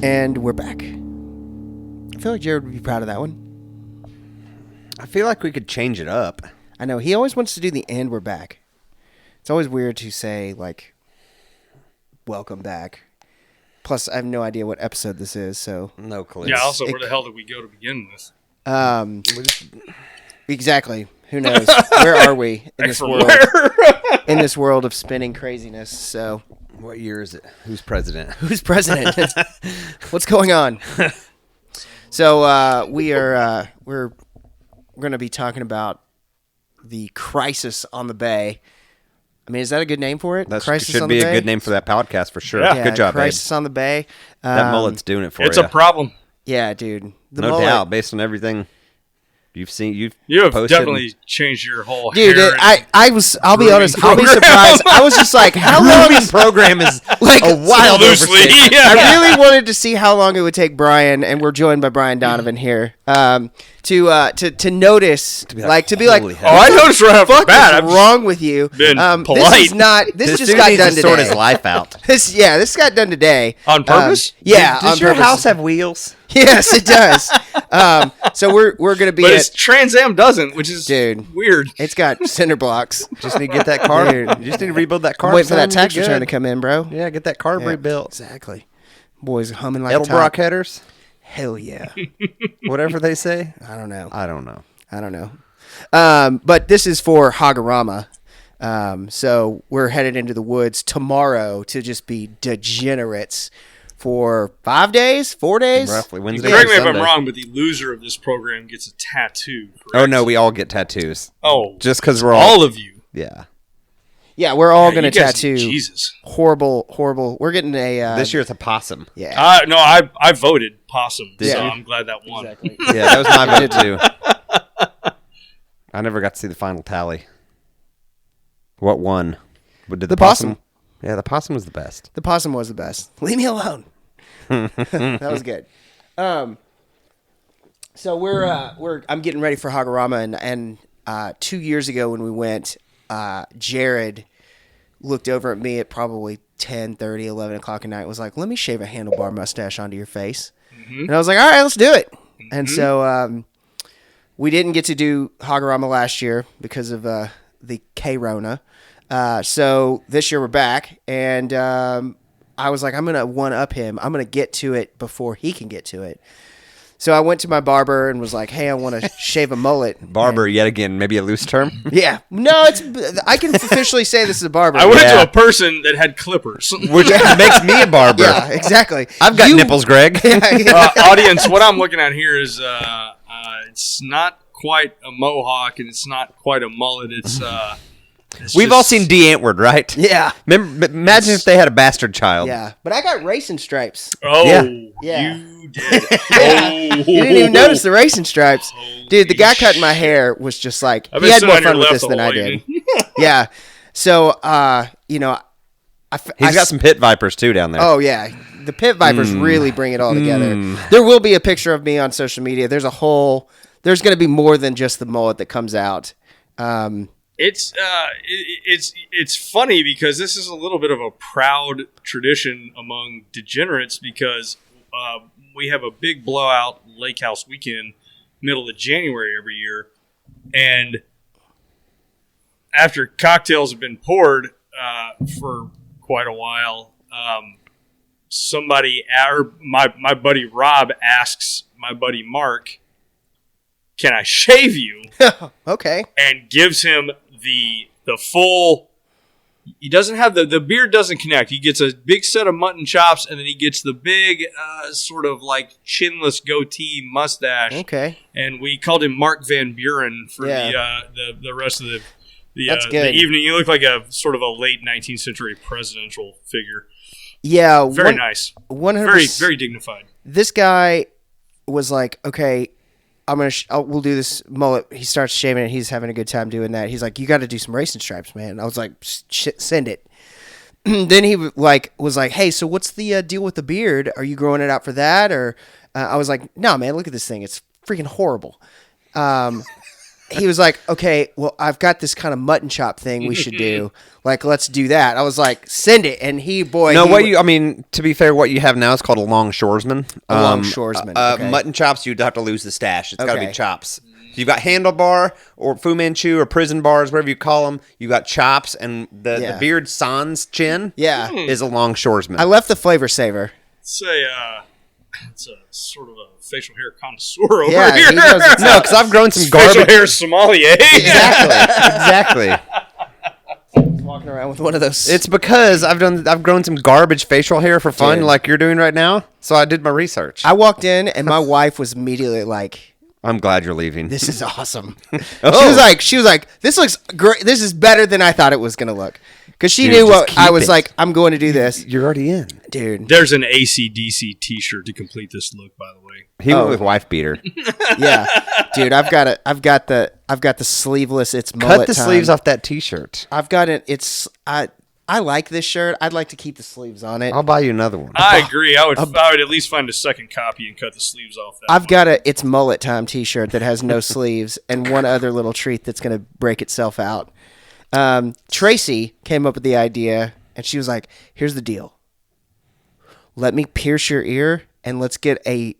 And we're back. I feel like Jared would be proud of that one. I feel like we could change it up. I know. He always wants to do the "and we're back." It's always weird to say, like, welcome back. Plus, I have no idea what episode this is, so... No clue. Yeah, also, where the hell did we go to begin this? Exactly. Who knows? Where are we in this world? In this world of spinning craziness, so... What year is it? Who's president? Who's president? What's going on? So we're going to be talking about the crisis on the bay. I mean, is that a good name for it? That Crisis should on be the a Bay? good name for that podcast for sure. Yeah. Good job, Crisis on the Bay. That mullet's doing it for It's you. a problem. Yeah, dude. The No mullet. doubt, based on everything you've seen. You have posted. definitely changed your whole Dude, hair. I'll be honest, I'll be surprised. I was just like, how long Grooming program is like a wild loosely. overstatement. Yeah. I really wanted to see how long it would take Brian, and we're joined by Brian Donovan here, to notice, to be like, holy oh, hell. I noticed right off the fuck bat. is wrong with you? been This polite. is not. This just dude got needs done to today. sort his life out. This got done today On purpose? Yeah, Does on your purpose. house have wheels? Yes, it does. So we're gonna be But at. his Trans Am doesn't, which is Dude. weird. It's got cinder blocks. Just need to get that car. Dude. You just need to rebuild that car. Wait for that son, tax you're return to good. come in, bro. Yeah, get that car Yeah, rebuilt. Exactly. Boys humming like a Edelbrock top. headers, Hell yeah. whatever they say. I don't know. I don't know. But this is for Hagarama. So we're headed into the woods tomorrow to just be degenerates for 5 days, 4 days. Roughly Wednesday. Correct or me if I'm Sunday. wrong, but the loser of this program gets a tattoo. Correct? Oh no, we all get tattoos. Oh, Just because we're all. all of you. Yeah. Yeah, we're all Yeah, going to you guys tattoo. need Jesus. Horrible. We're getting a... This year it's a possum. Yeah. No, I voted possum, Did so you? I'm glad that won. Exactly. Yeah, that was my vote too. I never got to see the final tally. What won? What did The possum. Yeah, the possum was the best. The possum was the best. Leave me alone. That was good. So I'm getting ready for Hagarama, and 2 years ago when we went, Jared looked over at me at probably 10:30, 11 o'clock at night, was like, let me shave a handlebar mustache onto your face. And I was like, all right, let's do it. And so we didn't get to do Hagarama last year because of the K-Rona. So this year we're back, and I was like, I'm going to one-up him. I'm going to get to it before he can get to it. So I went to my barber and was like, hey, I want to shave a mullet. Barber, yet again, maybe a loose term. Yeah. No, I can officially say this is a barber. I went Yeah. to a person that had clippers. Which makes me a barber. Yeah, exactly. I've got nipples, Greg. Audience, what I'm looking at here is it's not quite a mohawk and it's not quite a mullet. It's We've just- all seen D. Antwoord, right? Yeah. Imagine if they had a bastard child. Yeah. But I got racing stripes. Oh, Yeah. you did. Oh, You didn't even notice the racing stripes. Dude, the guy cutting my hair was just like, I've he been had sitting more on your fun with left this the than whole I did. evening. Yeah. So, He's got some pit vipers, too, down there. Oh, yeah. The pit vipers really bring it all together. There will be a picture of me on social media. There's going to be more than just the mullet that comes out. It's funny because this is a little bit of a proud tradition among degenerates because we have a big blowout lake house weekend middle of January every year, and after cocktails have been poured for quite a while, my buddy Rob asks my buddy Mark, "Can I shave you?" Okay. And gives him the full. He doesn't have the beard doesn't connect. He gets a big set of mutton chops, and then he gets the big sort of like chinless goatee mustache. Okay. And we called him Mark Van Buren for Yeah. the rest of That's the good. evening. You look like a sort of a late 19th century presidential figure. Yeah. Very nice. 100%. Very very dignified. This guy was like, okay, we'll do this mullet. He starts shaving it. He's having a good time doing that. He's like, you got to do some racing stripes, man. I was like, send it. Then he was like, hey, so what's the deal with the beard? Are you growing it out for that? Or I was like, no, man, look at this thing. It's freaking horrible. he was like, okay, well, I've got this kind of mutton chop thing we should do. Like, let's do that. I was like, send it. And to be fair, what you have now is called a longshoresman. A longshoresman. Okay. Mutton chops, you'd have to lose the stash. It's got to Okay. be chops. You've got handlebar or Fu Manchu or prison bars, whatever you call them. You got chops, and the beard sans chin is a longshoresman. I left the flavor saver. It's a sort of a facial hair connoisseur over Yeah, here. he knows it's No, because I've grown some Facial garbage. hair sommelier. Exactly. Walking around with one of those. It's because I've grown some garbage facial hair for fun, Dude. like you're doing right now. So I did my research. I walked in, and my wife was immediately like, I'm glad you're leaving. this is awesome. Oh. She was like, this looks great. This is better than I thought it was going to look. Because she Dude, knew just what I keep was it. like, I'm going to do this. You're already in. Dude. There's an AC/DC T-shirt to complete this look, by the way. He went with wife beater. Yeah. Dude, I've got the sleeveless, it's mullet Cut the time. sleeves off that T-shirt. I've got it. I like this shirt. I'd like to keep the sleeves on it. I'll buy you another one. I agree. I would at least find a second copy and cut the sleeves off that. I've got a it's mullet time t-shirt that has no sleeves and one other little treat that's going to break itself out. Tracy came up with the idea and she was like, here's the deal. Let me pierce your ear and let's get an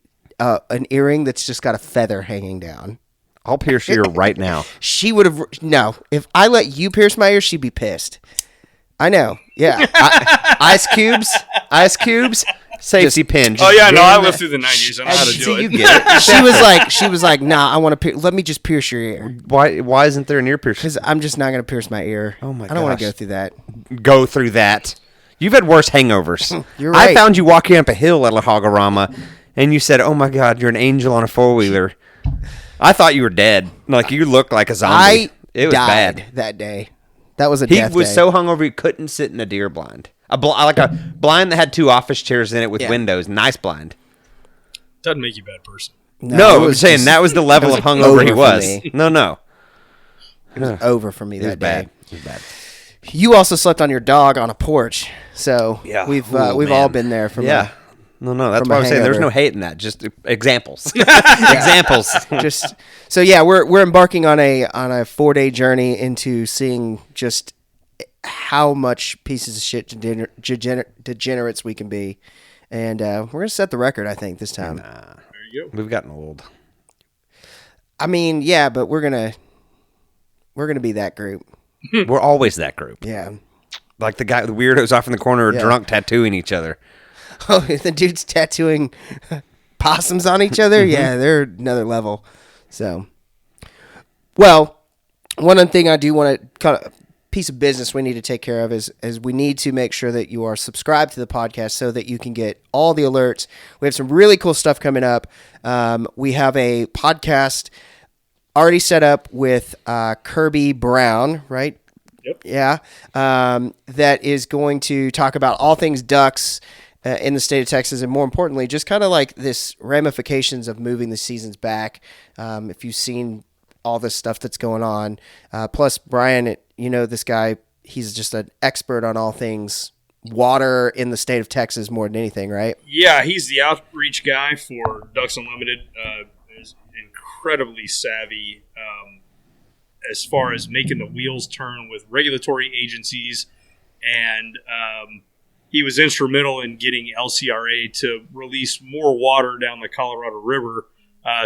earring that's just got a feather hanging down. I'll pierce your ear right now. She would have, no, if I let you pierce my ear, she'd be pissed. I know. Yeah. Ice cubes, safety pin. Oh yeah, no, I jam lived that- through the '90s. I know how to do See, it. you get it. She was like, nah, I want to let me just pierce your ear. Why isn't there an ear piercing? Because I'm just not going to pierce my ear. Oh my I don't want to gosh. go through that. Go through that. You've had worse hangovers. You're I right. found you walking up a hill at La Hogorama, and you said, "Oh my God, you're an angel on a 4-wheeler." I thought you were dead. Like you looked like a zombie. It was died bad. that day. That was a He death was day. so hungover he couldn't sit in a deer blind. Like a blind that had 2 office chairs in it with Yeah. windows. Nice blind. Doesn't make you a bad person. No, it I'm was saying just- that was the level it of was hungover he over for was. me. No. over for me It was that bad. day. It was bad. You also slept on your dog on a porch, so Yeah. we've Ooh, all man. been there. From Yeah. No. That's from why a I'm saying there's hangover. no hate in that. Just examples. Examples. just so yeah, we're embarking on a 4-day journey into seeing just how much pieces of shit degenerates we can be, and we're gonna set the record. I think this time. There you go. We've gotten old. I mean, yeah, but we're gonna be that group. We're always that group. Yeah. Like the weirdos off in the corner are Yeah. drunk tattooing each other. Oh, the dude's tattooing possums on each other. Yeah, they're another level. So, well, one other thing I do want to kind of piece of business we need to take care of is we need to make sure that you are subscribed to the podcast so that you can get all the alerts. We have some really cool stuff coming up. We have a podcast already set up with Kirby Brown, right? Yep. Yeah. That is going to talk about all things ducks in the state of Texas, and more importantly, just kind of like this ramifications of moving the seasons back. If you've seen all this stuff that's going on, plus Brian, this guy, he's just an expert on all things water in the state of Texas more than anything, right? Yeah, he's the outreach guy for Ducks Unlimited. Is incredibly savvy as far as making the wheels turn with regulatory agencies, and he was instrumental in getting LCRA to release more water down the Colorado River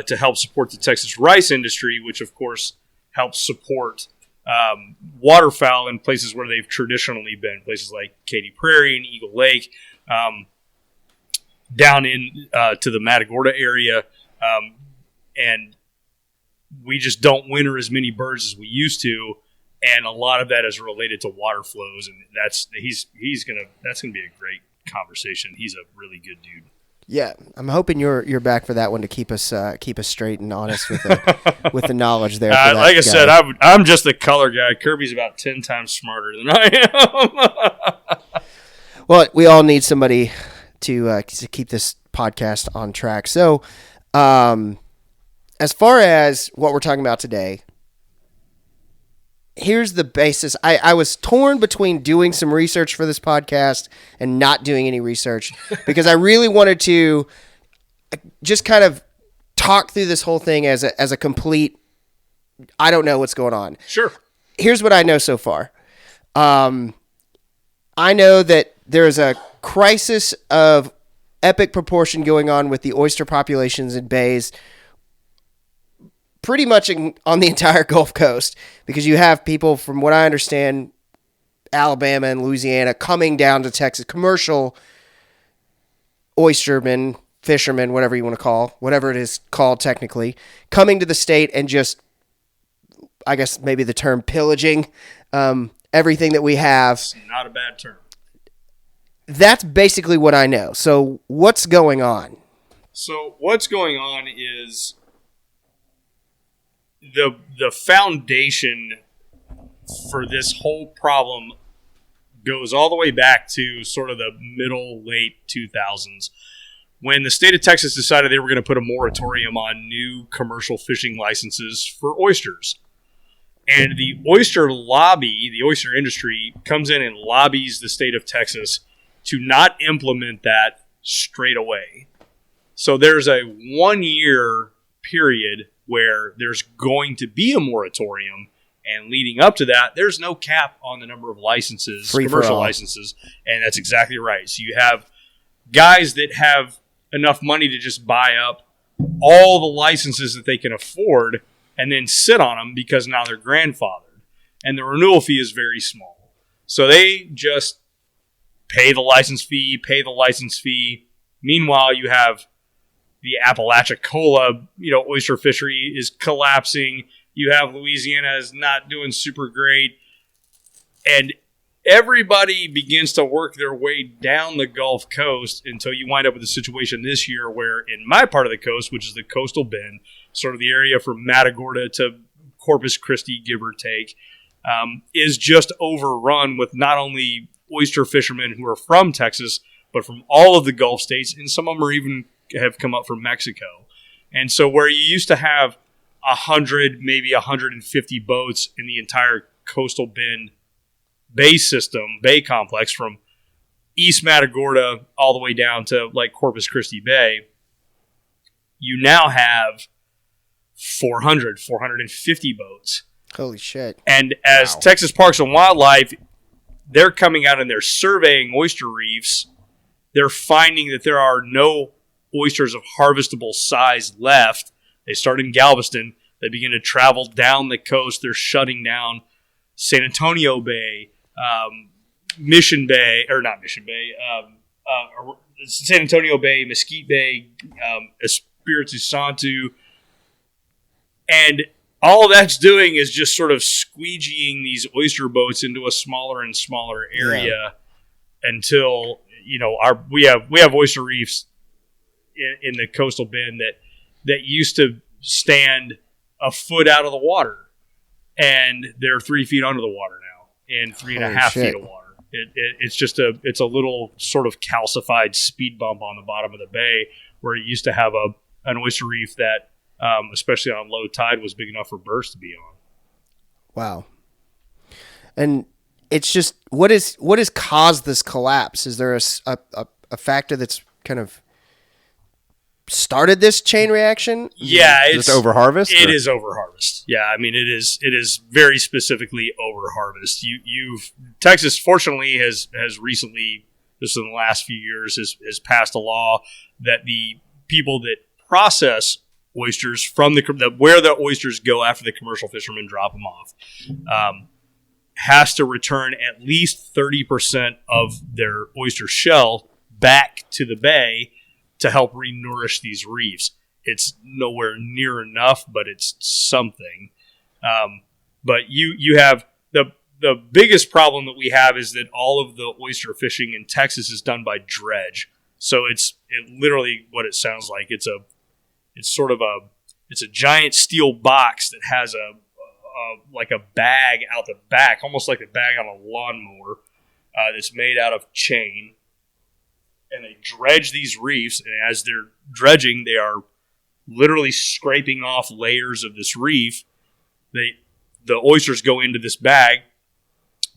to help support the Texas rice industry, which of course helps support waterfowl in places where they've traditionally been, places like Katy Prairie and Eagle Lake, down in to the Matagorda area, and we just don't winter as many birds as we used to, and a lot of that is related to water flows, and that's gonna be a great conversation. He's a really good dude. Yeah, I'm hoping you're back for that one to keep us straight and honest with the knowledge there. For that Like I guy. said, I'm just the color guy. Kirby's about 10 times smarter than I am. Well, we all need somebody to keep this podcast on track. So, as far as what we're talking about today, here's the basis. I was torn between doing some research for this podcast and not doing any research because I really wanted to just kind of talk through this whole thing as a complete I don't know what's going on. Sure. Here's what I know so far. I know that there's a crisis of epic proportion going on with the oyster populations in bays pretty much on the entire Gulf Coast, because you have people, from what I understand, Alabama and Louisiana coming down to Texas, commercial oystermen, fishermen, whatever you want to call, whatever it is called technically, coming to the state and just, I guess maybe the term pillaging everything that we have. It's not a bad term. That's basically what I know. So what's going on? So what's going on is the foundation for this whole problem goes all the way back to sort of the late 2000s, when the state of Texas decided they were going to put a moratorium on new commercial fishing licenses for oysters. And the oyster lobby, the oyster industry, comes in and lobbies the state of Texas to not implement that straight away. So there's a 1-year period where there's going to be a moratorium, and leading up to that, there's no cap on the number of licenses, commercial licenses, and that's exactly right. So you have guys that have enough money to just buy up all the licenses that they can afford and then sit on them because now they're grandfathered, and the renewal fee is very small. So they just pay the license fee. Meanwhile, you have the Apalachicola, oyster fishery is collapsing. You have Louisiana is not doing super great. And everybody begins to work their way down the Gulf Coast until you wind up with a situation this year where in my part of the coast, which is the coastal bend, sort of the area from Matagorda to Corpus Christi, give or take, is just overrun with not only oyster fishermen who are from Texas, but from all of the Gulf states, and some of them are even have come up from Mexico. And so where you used to have 100, maybe 150 boats in the entire coastal bend bay complex from East Matagorda all the way down to like Corpus Christi Bay, you now have 450 boats. Holy shit. And as Texas Parks and Wildlife, they're coming out and they're surveying oyster reefs, they're finding that there are no oysters of harvestable size left. They start in Galveston. They begin to travel down the coast. They're shutting down San Antonio Bay, San Antonio Bay, Mesquite Bay, Espiritu Santo. And all that's doing is just sort of squeegeeing these oyster boats into a smaller and smaller area until, we have oyster reefs in the coastal bend that used to stand a foot out of the water, and they're 3 feet under the water now, and 3.5 feet of water. It's a little sort of calcified speed bump on the bottom of the bay where it used to have an oyster reef that, especially on low tide, was big enough for birds to be on. Wow. And it's just, what has caused this collapse? Is there a factor that's kind of started this chain reaction? Yeah, it's overharvest. It is overharvest. Yeah, I mean it is very specifically overharvest. Texas fortunately has recently, just in the last few years, has passed a law that the people that process oysters from where the oysters go after the commercial fishermen drop them off, has to return at least 30% of their oyster shell back to the bay to help re-nourish these reefs. It's nowhere near enough, but it's something. But you have the biggest problem that we have is that all of the oyster fishing in Texas is done by dredge. So it's literally what it sounds like. It's a giant steel box that has like a bag out the back, almost like a bag on a lawnmower, that's made out of chain. And they dredge these reefs, and as they're dredging, they are literally scraping off layers of this reef. The oysters go into this bag.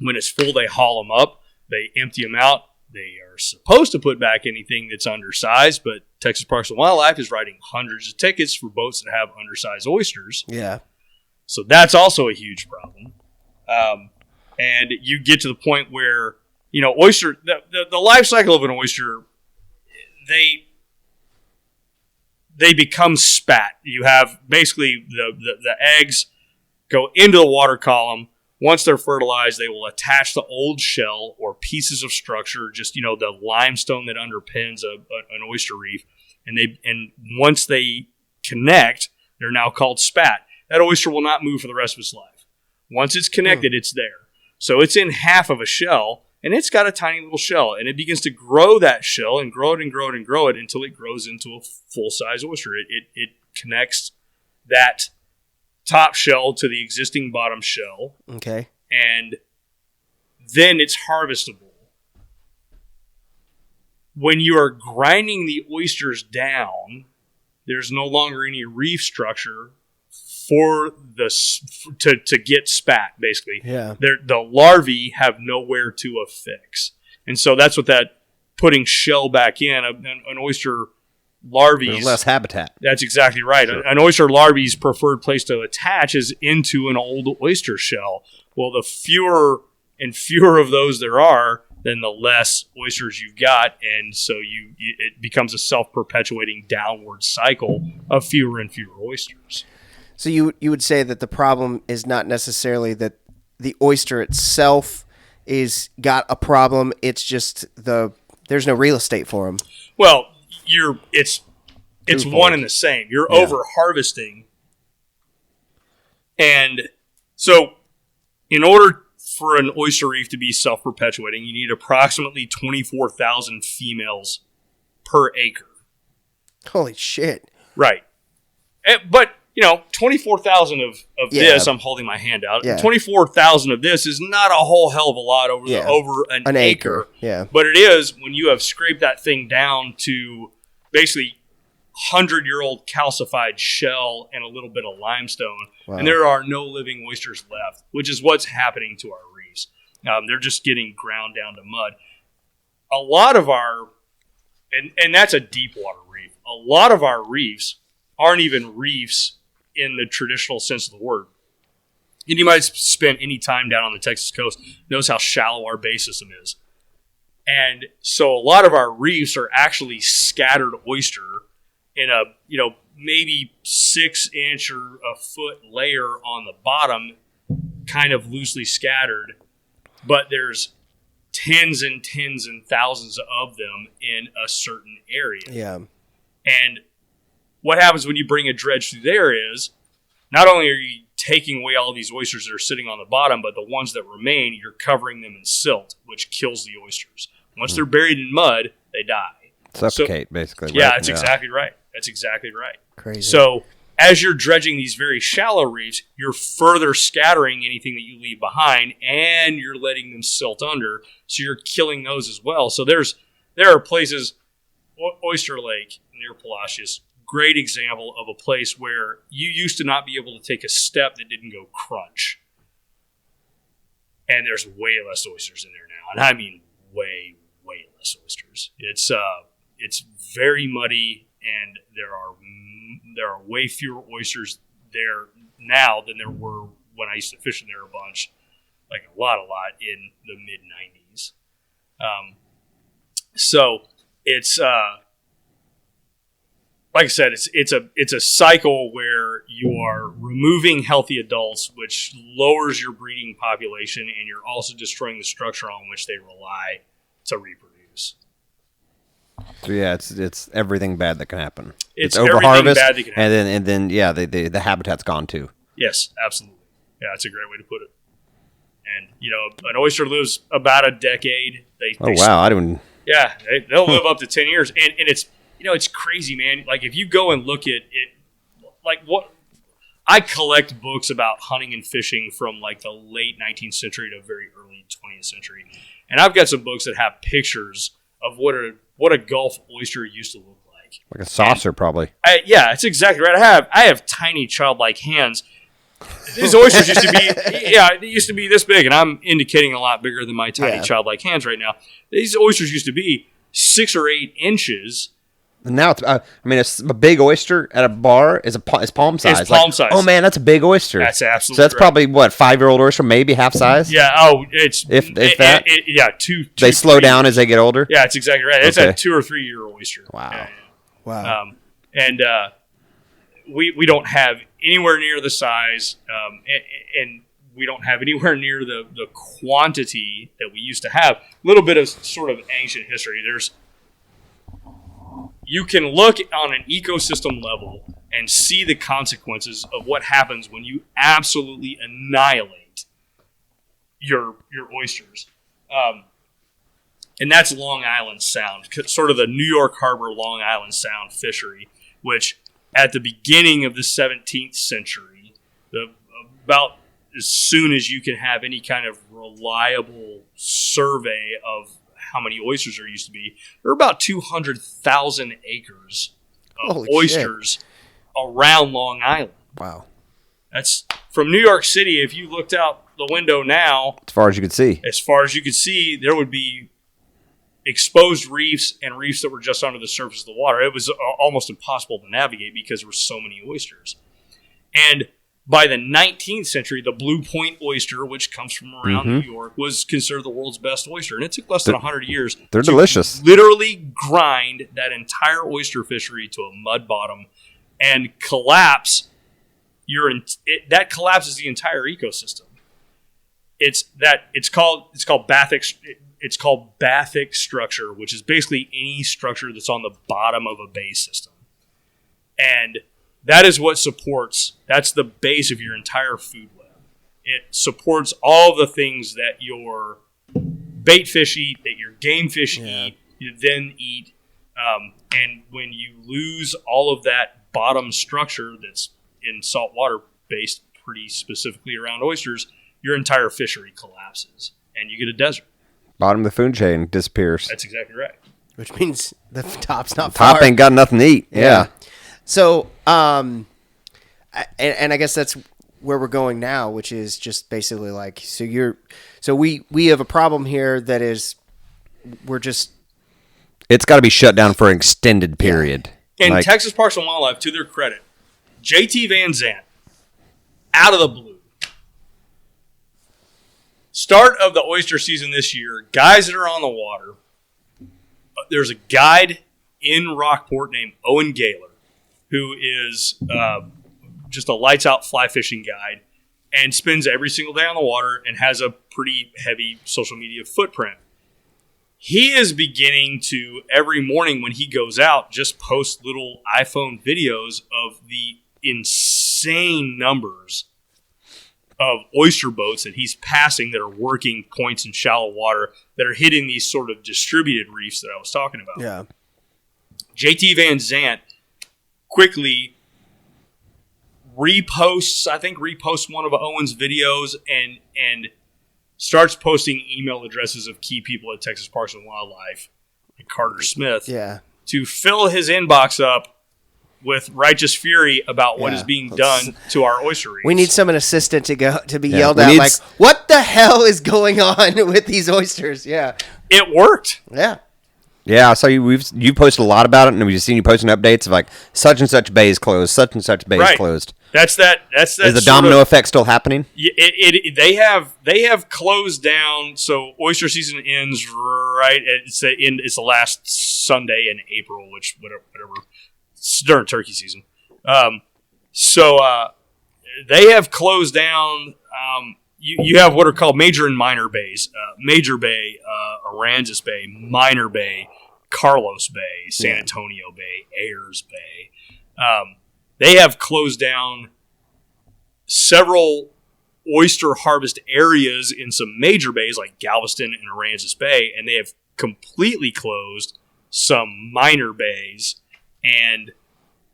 When it's full, they haul them up. They empty them out. They are supposed to put back anything that's undersized, but Texas Parks and Wildlife is writing hundreds of tickets for boats that have undersized oysters. Yeah. So that's also a huge problem. And you get to the point where, oyster, the life cycle of an oyster, they become spat. You have basically the eggs go into the water column. Once they're fertilized, they will attach the old shell or pieces of structure, just the limestone that underpins an oyster reef, and once they connect, they're now called spat. That oyster will not move for the rest of its life. Once it's connected, it's there. So it's in half of a shell, and it's got a tiny little shell, and it begins to grow that shell and grow it and grow it and grow it until it grows into a full-size oyster. It connects that top shell to the existing bottom shell. Okay. And then it's harvestable. When you are grinding the oysters down, there's no longer any reef structure for to get spat, basically. Yeah. The larvae have nowhere to affix. And so that's what that putting shell back in, an oyster larvae. There's less habitat. That's exactly right. Sure. An oyster larvae's preferred place to attach is into an old oyster shell. Well, the fewer and fewer of those there are, then the less oysters you've got, and so it becomes a self-perpetuating downward cycle of fewer and fewer oysters. So you would say that the problem is not necessarily that the oyster itself is got a problem. It's just there's no real estate for them. Well, it's one and the same. You're over harvesting, and so in order for an oyster reef to be self-perpetuating, you need approximately 24,000 females per acre. Holy shit! Right, but 24,000 of this. I'm holding my hand out. Yeah. 24,000 of this is not a whole hell of a lot over an acre. Yeah, but it is when you have scraped that thing down to basically 100-year-old calcified shell and a little bit of limestone, and there are no living oysters left, which is what's happening to our reefs. They're just getting ground down to mud. A lot of our, and that's a deep water reef, a lot of our reefs aren't even reefs in the traditional sense of the word. Anybody spent any time down on the Texas coast knows how shallow our bay system is. And so a lot of our reefs are actually scattered oyster in a, maybe 6-inch or a foot layer on the bottom, kind of loosely scattered. But there's tens and tens and thousands of them in a certain area. Yeah. And what happens when you bring a dredge through there is not only are you taking away all these oysters that are sitting on the bottom, but the ones that remain, you're covering them in silt, which kills the oysters. Once they're buried in mud, they die. Suffocate, basically. Yeah, that's exactly right. That's exactly right. Crazy. So as you're dredging these very shallow reefs, you're further scattering anything that you leave behind, and you're letting them silt under, so you're killing those as well. So there are places, Oyster Lake near Palacios, great example of a place where you used to not be able to take a step that didn't go crunch. And there's way less oysters in there now. And I mean way, way less oysters. It's very muddy, and there are way fewer oysters there now than there were when I used to fish in there a bunch, like a lot in the mid-90s. So it's like I said, it's a cycle where you are removing healthy adults, which lowers your breeding population, and you're also destroying the structure on which they rely to reproduce. So yeah, it's everything bad that can happen. It's over harvest, bad that can happen. and then the habitat's gone too. Yes, absolutely. Yeah, that's a great way to put it. And an oyster lives about a decade. Wow, I didn't. Yeah, they'll live up to 10 years, and it's it's crazy, man. Like if you go and look at it, like what I collect books about hunting and fishing from like the late 19th century to very early 20th century, and I've got some books that have pictures of what a Gulf oyster used to look like. Like a saucer, probably. Yeah, it's exactly right. I have tiny childlike hands. These oysters used to be, they used to be this big, and I'm indicating a lot bigger than my tiny childlike hands right now. These oysters used to be 6 or 8 inches, Now it's, a big oyster at a bar is palm size. It's palm size. Oh man, that's a big oyster. That's absolutely. So that's probably what 5-year-old oyster, maybe half size. Yeah. Oh, it's if that. Two. They slow down as they get older. Yeah, that's exactly right. It's a 2 or 3 year oyster. Wow. Yeah. Wow. And we don't have anywhere near the size, and we don't have anywhere near the quantity that we used to have. A little bit of sort of ancient history. You can look on an ecosystem level and see the consequences of what happens when you absolutely annihilate your oysters. And that's Long Island Sound, sort of the New York Harbor Long Island Sound fishery, which at the beginning of the 17th century, about as soon as you can have any kind of reliable survey of how many oysters there used to be, there were about 200,000 acres of Holy oysters around Long Island. Wow. That's from New York City. If you looked out the window now, as far as you could see, there would be exposed reefs and reefs that were just under the surface of the water. It was almost impossible to navigate because there were so many oysters. And by the 19th century, the Blue Point oyster, which comes from around New York, was considered the world's best oyster. And it took less than 100 years. They're delicious. Literally grind that entire oyster fishery to a mud bottom and collapse that collapses the entire ecosystem. It's called bathic structure, which is basically any structure that's on the bottom of a bay system. And that is what that's the base of your entire food web. It supports all the things that your bait fish eat, that your game fish eat, you then eat. And when you lose all of that bottom structure that's in salt water based pretty specifically around oysters, your entire fishery collapses and you get a desert. Bottom of the food chain disappears. That's exactly right. Which means the top's not far. Top ain't got nothing to eat. Yeah. So, and I guess that's where we're going now, which is just basically like, so we have a problem here that is, it's got to be shut down for an extended period. And Texas Parks and Wildlife, to their credit, JT Van Zandt, out of the blue, start of the oyster season this year, guys that are on the water, there's a guide in Rockport named Owen Gaylor, who is just a lights-out fly fishing guide and spends every single day on the water and has a pretty heavy social media footprint. He is beginning to, every morning when he goes out, just post little iPhone videos of the insane numbers of oyster boats that he's passing that are working points in shallow water that are hitting these sort of distributed reefs that I was talking about. Yeah. JT Van Zandt quickly reposts one of Owen's videos and starts posting email addresses of key people at Texas Parks and Wildlife, like Carter Smith, to fill his inbox up with righteous fury about what is being done to our oyster reefs. We need an assistant to be yelled at like, what the hell is going on with these oysters? Yeah. It worked. Yeah. Yeah, so you posted a lot about it, and we've seen you posting updates of like such and such bay is closed, such and such bay is closed. That's that. Is the domino effect still happening? They have closed down. So oyster season ends right. It's the last Sunday in April, which whatever. It's during turkey season. So they have closed down. You have what are called major and minor bays. Major Bay, Aransas Bay, Minor Bay, Carlos Bay, San Antonio Bay, Ayers Bay. They have closed down several oyster harvest areas in some major bays like Galveston and Aransas Bay, and they have completely closed some minor bays. And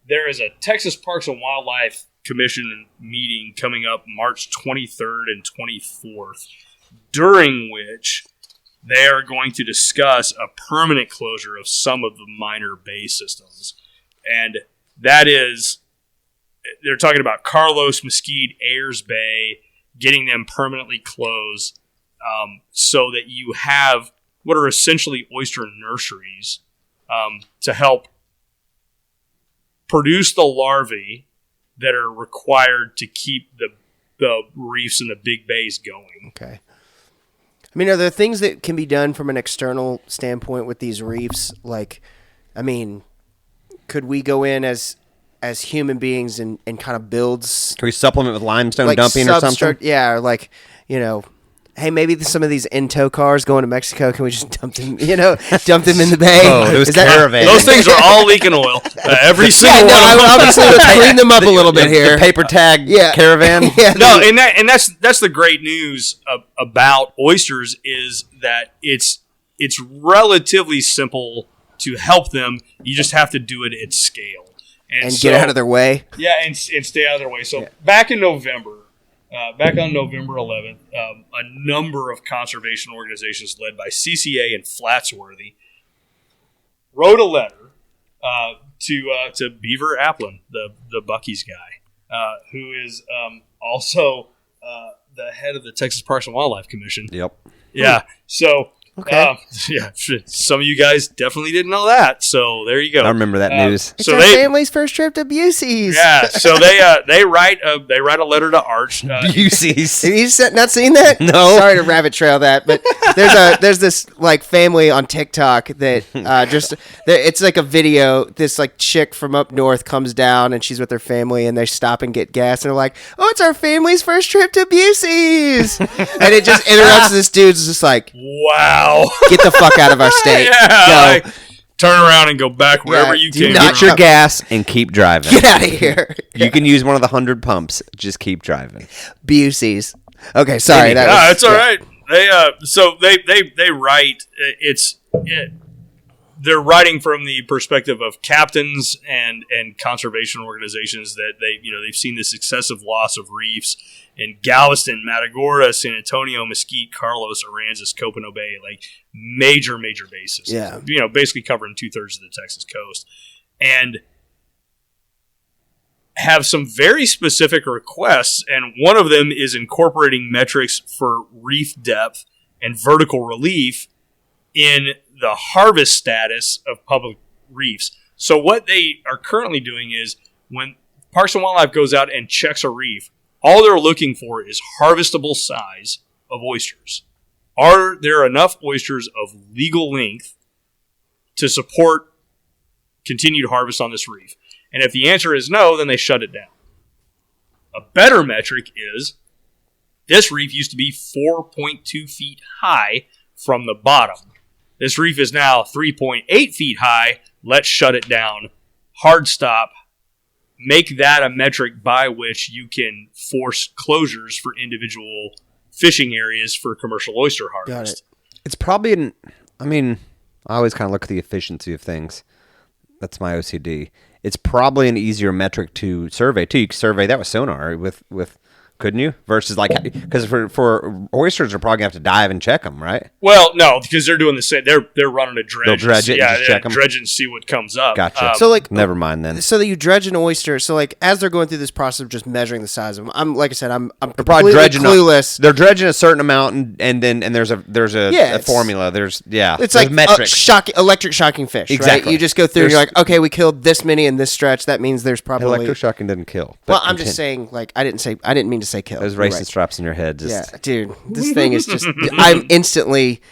there is a Texas Parks and Wildlife Commission meeting coming up March 23rd and 24th, during which they are going to discuss a permanent closure of some of the minor bay systems. And that is, they're talking about Carlos, Mesquite, Ayers Bay, getting them permanently closed so that you have what are essentially oyster nurseries to help produce the larvae that are required to keep the reefs and the big bays going. Okay. I mean, are there things that can be done from an external standpoint with these reefs? Like, I mean, could we go in as human beings and kind of build... Can we supplement with limestone like dumping or something? Yeah, or like, hey, maybe some of these Ento cars going to Mexico, can we just dump them in the bay? Oh, those caravans. Those things are all leaking oil. Every single one. Obviously, let's clean them up a little bit here. The paper tag caravan. Yeah. No, and that's the great news about oysters is that it's relatively simple to help them. You just have to do it at scale. And get out of their way. Yeah, and stay out of their way. So back in November, back on November 11th, a number of conservation organizations led by CCA and Flatsworthy wrote a letter to Beaver Applin, the Buc-ee's guy, who is also the head of the Texas Parks and Wildlife Commission. Yep. Yeah. So... Okay. Some of you guys definitely didn't know that, so there you go. I remember that news. It's our family's first trip to Busey's. Yeah, so they write a letter to Arch. Busey's. Have you not seen that? No. Sorry to rabbit trail that, but there's this like family on TikTok that it's like a video. This like chick from up north comes down and she's with her family and they stop and get gas and they're like, "Oh, it's our family's first trip to Busey's," and it just interrupts. This dude's just like, "Wow." Get the fuck out of our state. Yeah, go. Turn around and go back wherever you came from. Get your gas and keep driving. Get out of here. You can use one of the 100 pumps. Just keep driving. Busey's. Okay, sorry. It's all right. They write. They're writing from the perspective of captains and conservation organizations that they've seen this excessive loss of reefs in Galveston, Matagorda, San Antonio, Mesquite, Carlos, Aransas, Copano Bay, like major bases. Yeah. Basically covering 2/3 of the Texas coast. And have some very specific requests, and one of them is incorporating metrics for reef depth and vertical relief in the harvest status of public reefs. So what they are currently doing is when Parks and Wildlife goes out and checks a reef, all they're looking for is harvestable size of oysters. Are there enough oysters of legal length to support continued harvest on this reef? And if the answer is no, then they shut it down. A better metric is this reef used to be 4.2 feet high from the bottom. This reef is now 3.8 feet high. Let's shut it down. Hard stop. Make that a metric by which you can force closures for individual fishing areas for commercial oyster harvest. Got it. It's probably I always kind of look at the efficiency of things. That's my OCD. It's probably an easier metric to survey, too. You could survey that with sonar, with couldn't you? Versus because for oysters, they're probably going to have to dive and check them, right? Well, no, because they're doing the same. They're running a dredge. They'll dredge it and just check them? Dredge and see what comes up. Gotcha. Never mind then. So that you dredge an oyster. So as they're going through this process of just measuring the size of them, I'm probably dredging clueless. They're dredging a certain amount, and there's a formula. It's like metrics. Electric shocking fish. Exactly. Right? You just go through and you're like, okay, we killed this many in this stretch. That means there's probably electric shocking didn't kill. Well, I'm just saying, I didn't mean to say kill. Those racist straps in your head. Yeah, dude, this thing is just. I'm instantly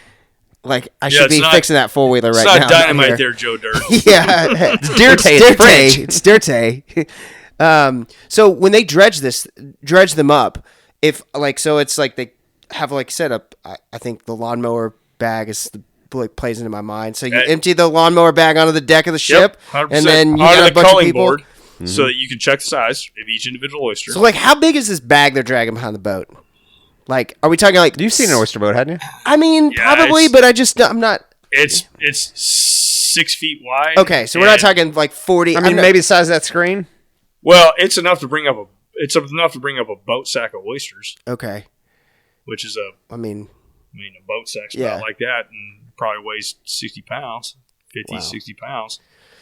I should be fixing that 4-wheeler right now. It's not dynamite there, Joe Dirt. Yeah, it's dirty. It's dirty. So when they dredge them up, if it's like they have set up. I think the lawnmower bag is plays into my mind. So you empty the lawnmower bag onto the deck of the ship, 100%. And then you got a bunch of people. Board. Mm-hmm. So that you can check the size of each individual oyster. So, how big is this bag they're dragging behind the boat? Are we talking You've seen an oyster boat, hadn't you? I mean, probably, but I'm not. It's 6 feet wide. Okay, so we're not talking 40. I mean, maybe the size of that screen. Well, it's enough to bring up a boat sack of oysters. Okay. Which is a boat sack's about like that and probably weighs 60 pounds, 50, 60 pounds.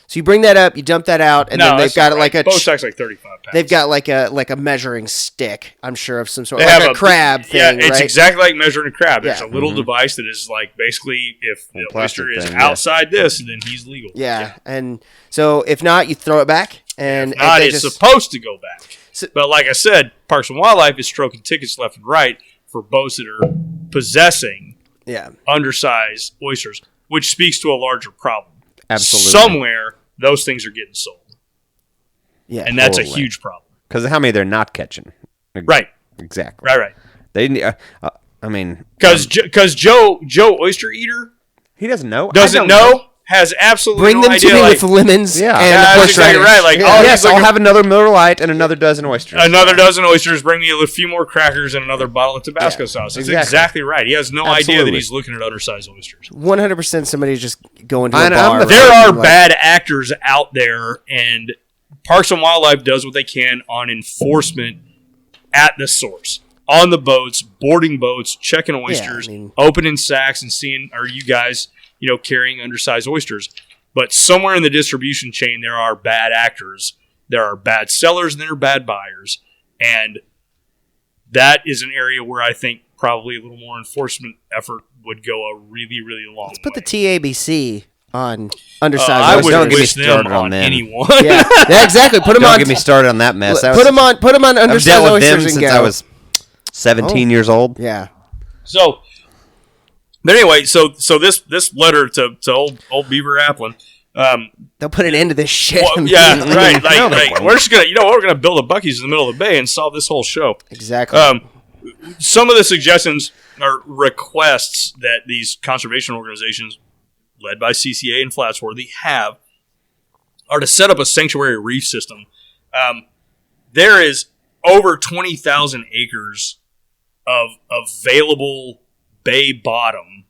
So you bring that up, you dump that out, and then they've got a boat sack's 35 pounds. They've got a measuring stick, I'm sure, of some sort, like a crab thing. Yeah, it's right? exactly like measuring a crab. There's a little device that is basically if the oyster is outside this, then he's legal. Yeah, and so if not, you throw it back. And if not, they it's just- supposed to go back. So- But like I said, Parks and Wildlife is stroking tickets left and right for boats that are possessing yeah. undersized oysters, which speaks to a larger problem. Absolutely. Somewhere, those things are getting sold. Yeah. And that's a Totally. huge problem. Because how many they're not catching? Right. Exactly. Right. They. I mean, Because Joe Oyster Eater he doesn't know. I doesn't don't know, has absolutely Bring no them to idea. me Like, with lemons Yeah. and Yeah, that's exactly horseradish. right. Like, Yeah. oh, Yes, he's like I'll have another Miller Lite and another dozen oysters. another dozen oysters, bring me a few more crackers and another bottle of Tabasco Yeah, sauce. That's exactly. exactly right. He has no idea that Absolutely. he's looking at undersized oysters. 100% somebody's just going to I a know, bar. I'm the- There right, are and like, bad actors out there, and Parks and Wildlife does what they can on enforcement at the source. On the boats, boarding boats, checking oysters, I mean- opening sacks and seeing, are you guys, carrying undersized oysters? But somewhere in the distribution chain, there are bad actors. There are bad sellers and there are bad buyers. And that is an area where I think probably a little more enforcement effort would go a really, really long way. Put the TABC on undersized I oysters. Don't wouldn't get me wish them started on on them. anyone. yeah. Yeah, exactly. Put them Don't on. get me started on that mess. That Put was- them on I've undersized dealt with them oysters and since go. I was 17 Oh. years old. Yeah. So, but anyway, so this letter to old Beaver Applin, They'll put an end to this shit. well, yeah, right. No, they Like won't. we're just gonna, we're gonna build a Buc-ee's in the middle of the bay and solve this whole show. Exactly. Some of the suggestions or requests that these conservation organizations, led by CCA and Flatsworthy, have are to set up a sanctuary reef system. There is over 20,000 acres of available bay bottom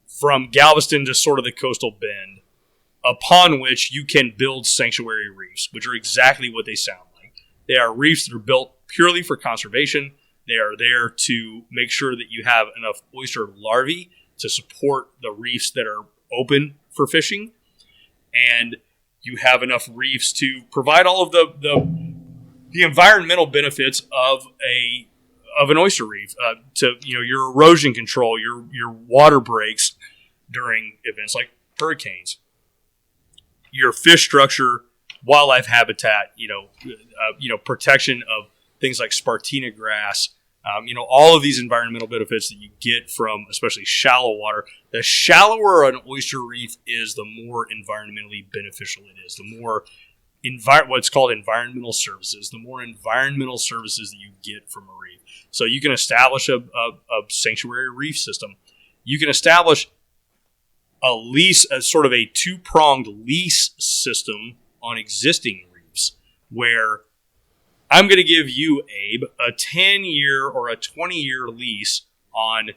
from Galveston to sort of the coastal bend, upon which you can build sanctuary reefs, which are exactly what they sound like. They are reefs that are built purely for conservation. They are there to make sure that you have enough oyster larvae to support the reefs that are open for fishing, and you have enough reefs to provide all of the environmental benefits of an oyster reef, to your erosion control, your water breaks during events like hurricanes, your fish structure, wildlife habitat, protection of things like Spartina grass, all of these environmental benefits that you get from especially shallow water. The shallower an oyster reef is, the more environmentally beneficial it is. The more what's called environmental services, the more environmental services that you get from a reef. So you can establish a sanctuary reef system. You can establish a lease, a sort of a two-pronged lease system on existing reefs, where I'm going to give you, Abe, a 10-year or a 20-year lease on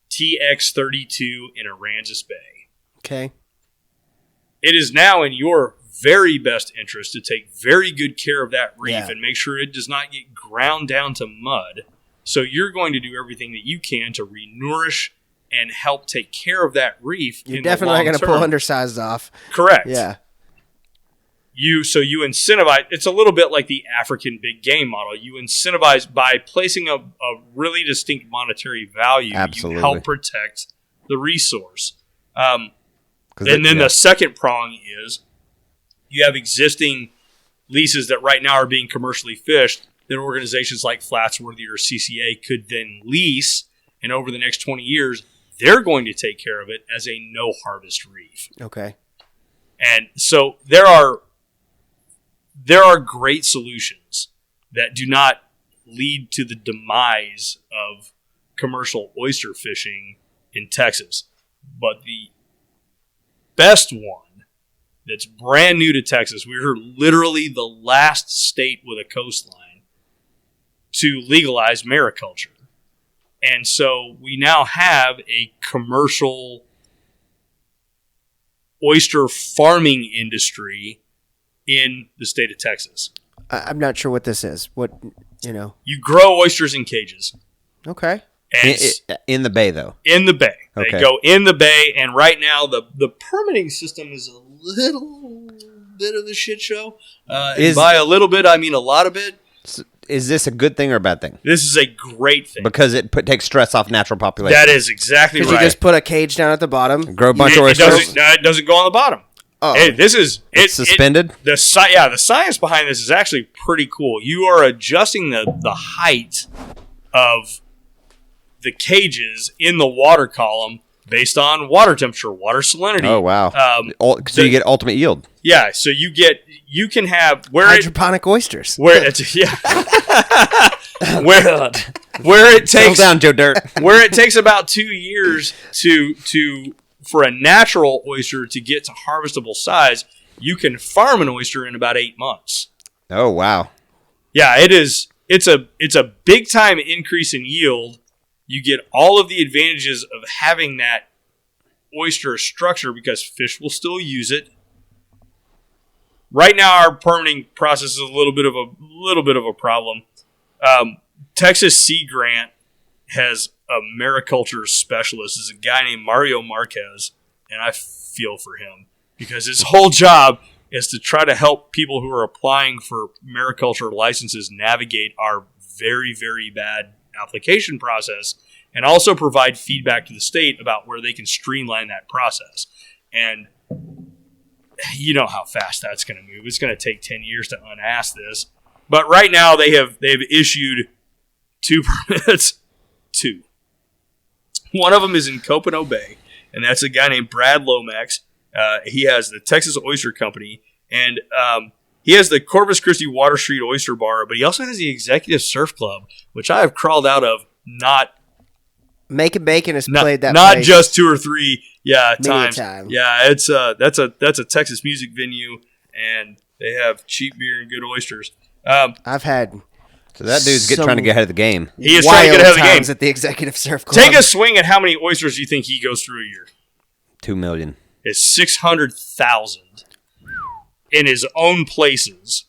TX32 in Aransas Bay. Okay. It is now in your very best interest to take very good care of that reef Yeah. and make sure it does not get ground down to mud. So you're going to do everything that you can to renourish and help take care of that reef. You're in definitely the not going to long pull term. undersized off. Correct. Yeah. You incentivize. It's a little bit like the African big game model. You incentivize by placing a really distinct monetary value. Absolutely. You help protect the resource. 'Cause And then yeah. the second prong is you have existing leases that right now are being commercially fished that organizations like Flatsworthy or CCA could then lease, and over the next 20 years, they're going to take care of it as a no-harvest reef. Okay. And so there are great solutions that do not lead to the demise of commercial oyster fishing in Texas. But the best one that's brand new to Texas, we're literally the last state with a coastline to legalize mariculture. And so we now have a commercial oyster farming industry in the state of Texas. I'm not sure what this is. What, You grow oysters in cages. Okay. And In the bay, though. in the bay. They Okay. go in the bay, and right now the permitting system is a little bit of a shit show. And by a little bit, I mean a lot of it. Is this a good thing or a bad thing? This is a great thing. Because it takes stress off natural population. That is exactly Because right. you just put a cage down at the bottom. Grow a bunch it, of it oysters. doesn't go on the bottom. Oh, It's suspended? The science behind this is actually pretty cool. You are adjusting the height of the cages in the water column based on water temperature, water salinity. Oh, wow. So you get ultimate yield. Yeah, so you can have hydroponic oysters. Where it's where it takes Settle down, Joe Dirt. where it takes about 2 years for a natural oyster to get to harvestable size, you can farm an oyster in about 8 months. Oh, wow. Yeah, it is. It's a big time increase in yield. You get all of the advantages of having that oyster structure because fish will still use it. Right now, our permitting process is a little bit of a problem. Texas Sea Grant has a mariculture specialist. Is a guy named Mario Marquez, and I feel for him because his whole job is to try to help people who are applying for mariculture licenses navigate our very, very bad application process and also provide feedback to the state about where they can streamline that process. And you know how fast that's going to move. It's going to take 10 years to unask this. But right now they've issued 2 permits. 2. One of them is in Copano Bay, and that's a guy named Brad Lomax. He has the Texas Oyster Company, and he has the Corpus Christi Water Street Oyster Bar, but he also has the Executive Surf Club, which I have crawled out of Making Bacon has played that not place just 2 or 3 times. Time. Yeah, it's that's a Texas music venue, and they have cheap beer and good oysters. I've had So that dude's trying to get ahead of the game. He is trying to get ahead of the game. At the Executive Surf Club. Take a swing at how many oysters you think he goes through a year. 2 million. It's 600,000 in his own places.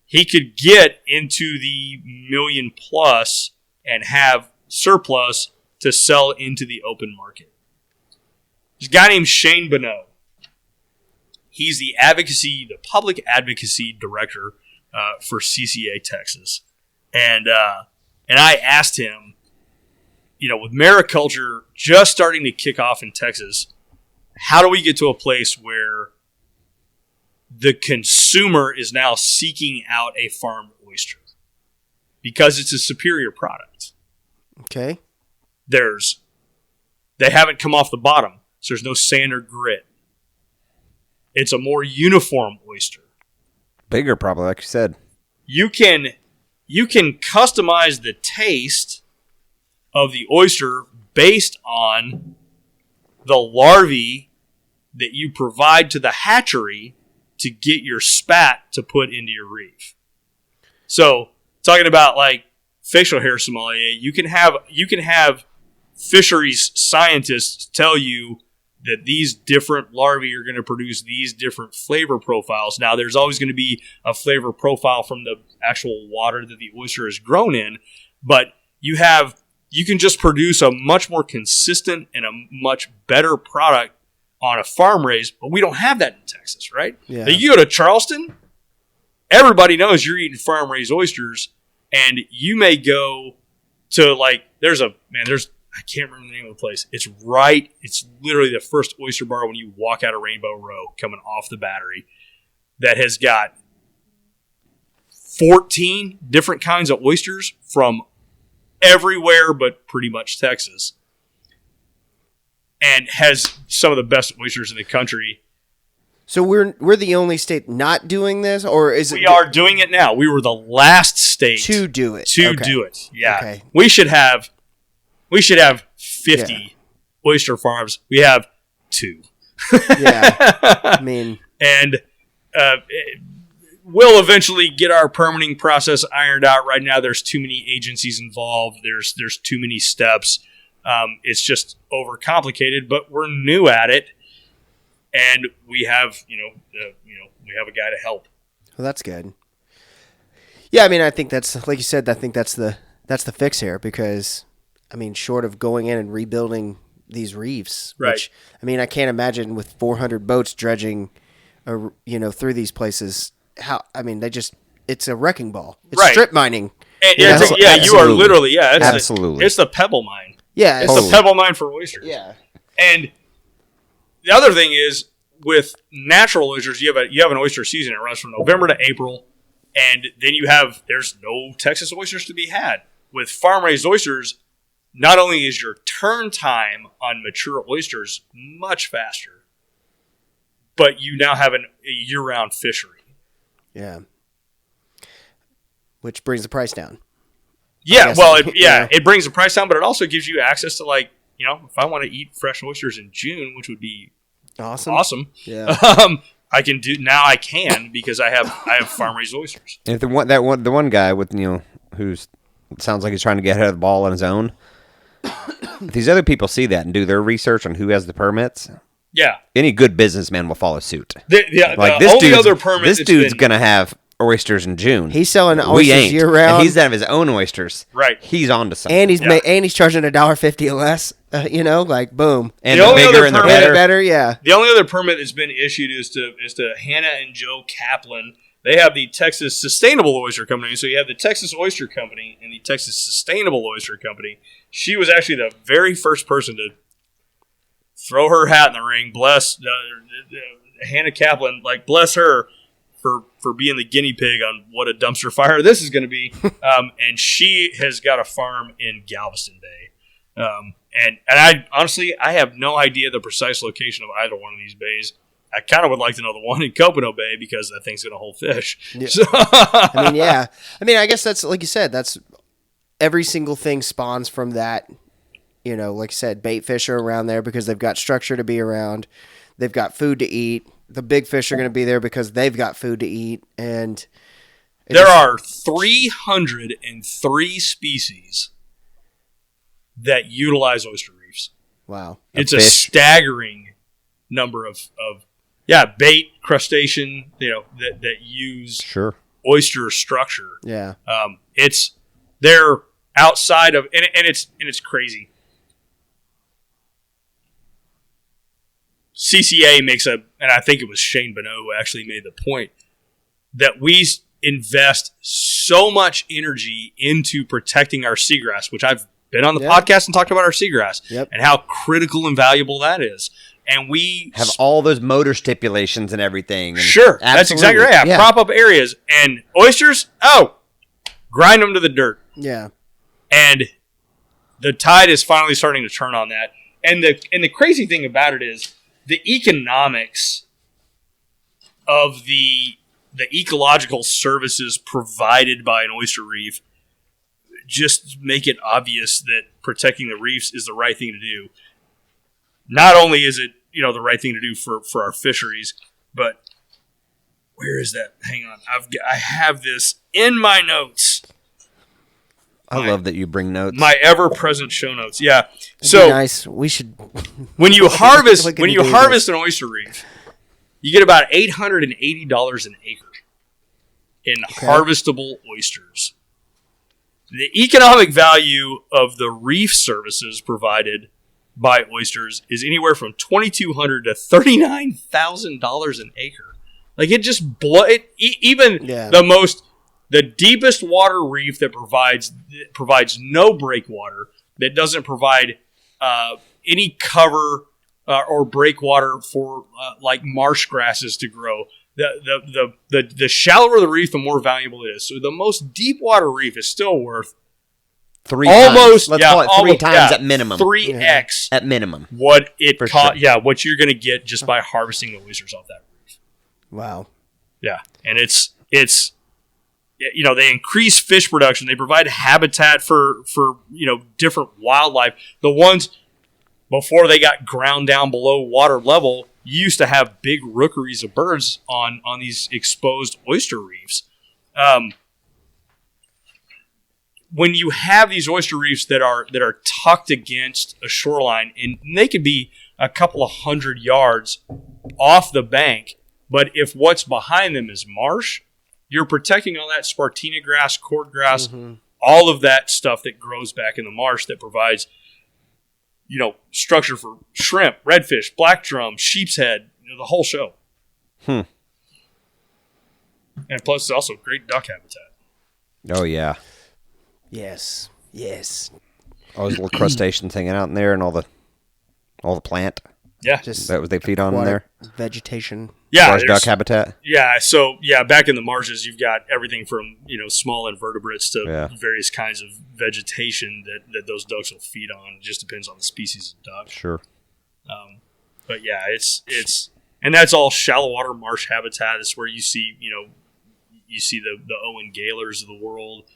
He could get into the million plus and have surplus to sell into the open market. There's a guy named Shane Bonneau. He's the public advocacy director for CCA Texas. And I asked him, with mariculture just starting to kick off in Texas, how do we get to a place where the consumer is now seeking out a farmed oyster? Because it's a superior product. Okay. They haven't come off the bottom, so there's no sand or grit. It's a more uniform oyster. Bigger, probably, like you said. You can customize the taste of the oyster based on the larvae that you provide to the hatchery to get your spat to put into your reef. So, talking about like facial hair sommelier, you can have fisheries scientists tell you that these different larvae are going to produce these different flavor profiles. Now, there's always going to be a flavor profile from the actual water that the oyster is grown in, but you can just produce a much more consistent and a much better product on a farm raised, but we don't have that in Texas, right? Yeah. Now, you go to Charleston, everybody knows you're eating farm raised oysters, and you may go to I can't remember the name of the place. It's literally the first oyster bar when you walk out of Rainbow Row coming off the Battery that has got 14 different kinds of oysters from everywhere but pretty much Texas, and has some of the best oysters in the country. So we're the only state not doing this, or is it? We are doing it now. We were the last state to do it. Do it. Yeah. Okay. We should have 50 oyster farms. We have 2. Yeah. I mean, and we'll eventually get our permitting process ironed out. Right now, there's too many agencies involved. There's too many steps. It's just overcomplicated, but we're new at it, and we have we have a guy to help. Well, that's good. Yeah, I mean, I think that's like you said. I think that's the fix here, because I mean, short of going in and rebuilding these reefs, right? Which, I mean, I can't imagine with 400 boats dredging, through these places. It's a wrecking ball. It's right. Strip mining. And, you are literally absolutely. It's the pebble mine. Yeah, it's the pebble mine for oysters. Yeah. And the other thing is, with natural oysters, you have an oyster season. It runs from November to April, and then there's no Texas oysters to be had. With farm raised oysters, not only is your turn time on mature oysters much faster, but you now have a year round fishery. Yeah. Which brings the price down. Yeah, it brings the price down, but it also gives you access to, like, if I want to eat fresh oysters in June, which would be awesome. Yeah. I can because I have farm raised oysters. And if the one guy with who's sounds like he's trying to get ahead of the ball on his own. If these other people see that and do their research on who has the permits, yeah, any good businessman will follow suit. This dude's gonna have oysters in June. He's selling oysters year round. And he's gonna have his own oysters. Right. He's on to something. And he's charging $1.50 less. Like boom. And the bigger and the better. Yeah. The only other permit that's been issued is to Hannah and Joe Kaplan. They have the Texas Sustainable Oyster Company. So you have the Texas Oyster Company and the Texas Sustainable Oyster Company. She was actually the very first person to throw her hat in the ring. Bless Hannah Kaplan, like, bless her for being the guinea pig on what a dumpster fire this is going to be. And she has got a farm in Galveston Bay. And I honestly, I have no idea the precise location of either one of these bays. I kind of would like to know the one in Copano Bay because that thing's going to hold fish. Yeah. So. I I guess that's, like you said, that's every single thing spawns from that. Like you said, bait fish are around there because they've got structure to be around. They've got food to eat. The big fish are going to be there because they've got food to eat. And there are 303 species that utilize oyster reefs. Wow. It's a staggering number of bait, crustacean, that use oyster structure. Yeah. They're outside of, and it's crazy. CCA makes and I think it was Shane Bonneau who actually made the point that we invest so much energy into protecting our seagrass, which I've been on the podcast and talked about our seagrass and how critical and valuable that is. And we have all those motor stipulations and everything. And sure, that's exactly right. Yeah. Prop up areas and oysters. Grind them to the dirt. Yeah, and the tide is finally starting to turn on that. And the crazy thing about it is the economics of the ecological services provided by an oyster reef just make it obvious that protecting the reefs is the right thing to do. Not only is it, the right thing to do for our fisheries, but where is that? Hang on. I have this in my notes. I love that you bring notes. My ever-present show notes. Yeah. That'd be nice. We should. When you harvest an oyster reef, you get about $880 an acre in harvestable oysters. The economic value of the reef services provided by oysters is anywhere from $2,200 to $39,000 an acre. Like, it just the deepest water reef that provides no breakwater, that doesn't provide any cover or breakwater for like marsh grasses to grow. The shallower the reef, the more valuable it is. So the most deep water reef is still worth three times at minimum. 3x at minimum. What it cost? Sure. Yeah, what you're going to get just by harvesting the oysters off that reef. Wow. Yeah, and it's they increase fish production. They provide habitat for different wildlife. The ones before they got ground down below water level used to have big rookeries of birds on these exposed oyster reefs. When you have these oyster reefs that are tucked against a shoreline, and they could be a couple of 100 yards off the bank, but if what's behind them is marsh, you're protecting all that spartina grass, cordgrass, all of that stuff that grows back in the marsh that provides, structure for shrimp, redfish, black drum, sheep's head, the whole show. And plus, it's also great duck habitat. Oh, yeah. Yes. All those little crustaceans hanging out in there and all the plant. Yeah. Just That was they feed on in there. vegetation. Yeah. Large duck there's- habitat. Yeah. So, back in the marshes, you've got everything from, small invertebrates to Yeah. various kinds of vegetation that those ducks will feed on. It just depends on the species of duck. Sure. But yeah, it's and that's all shallow water marsh habitat. It's where you see the Owen Gaylors of the world,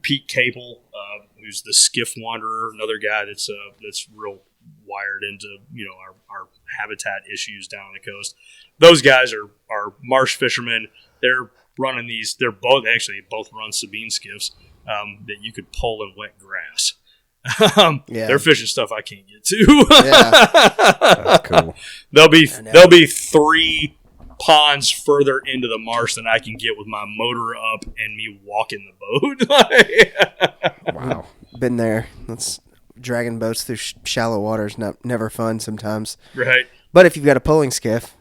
Pete Capel, who's the skiff wanderer, another guy that's real wired into our habitat issues down on the coast. Those guys are marsh fishermen. They're running these. They're both run Sabine skiffs that you could pull in wet grass. They're fishing stuff I can't get to. That's cool. There'll be 3 ponds further into the marsh than I can get with my motor up and me walking the boat. Wow. Been there. That's dragging boats through shallow waters. Never fun sometimes. Right. But if you've got a pulling skiff,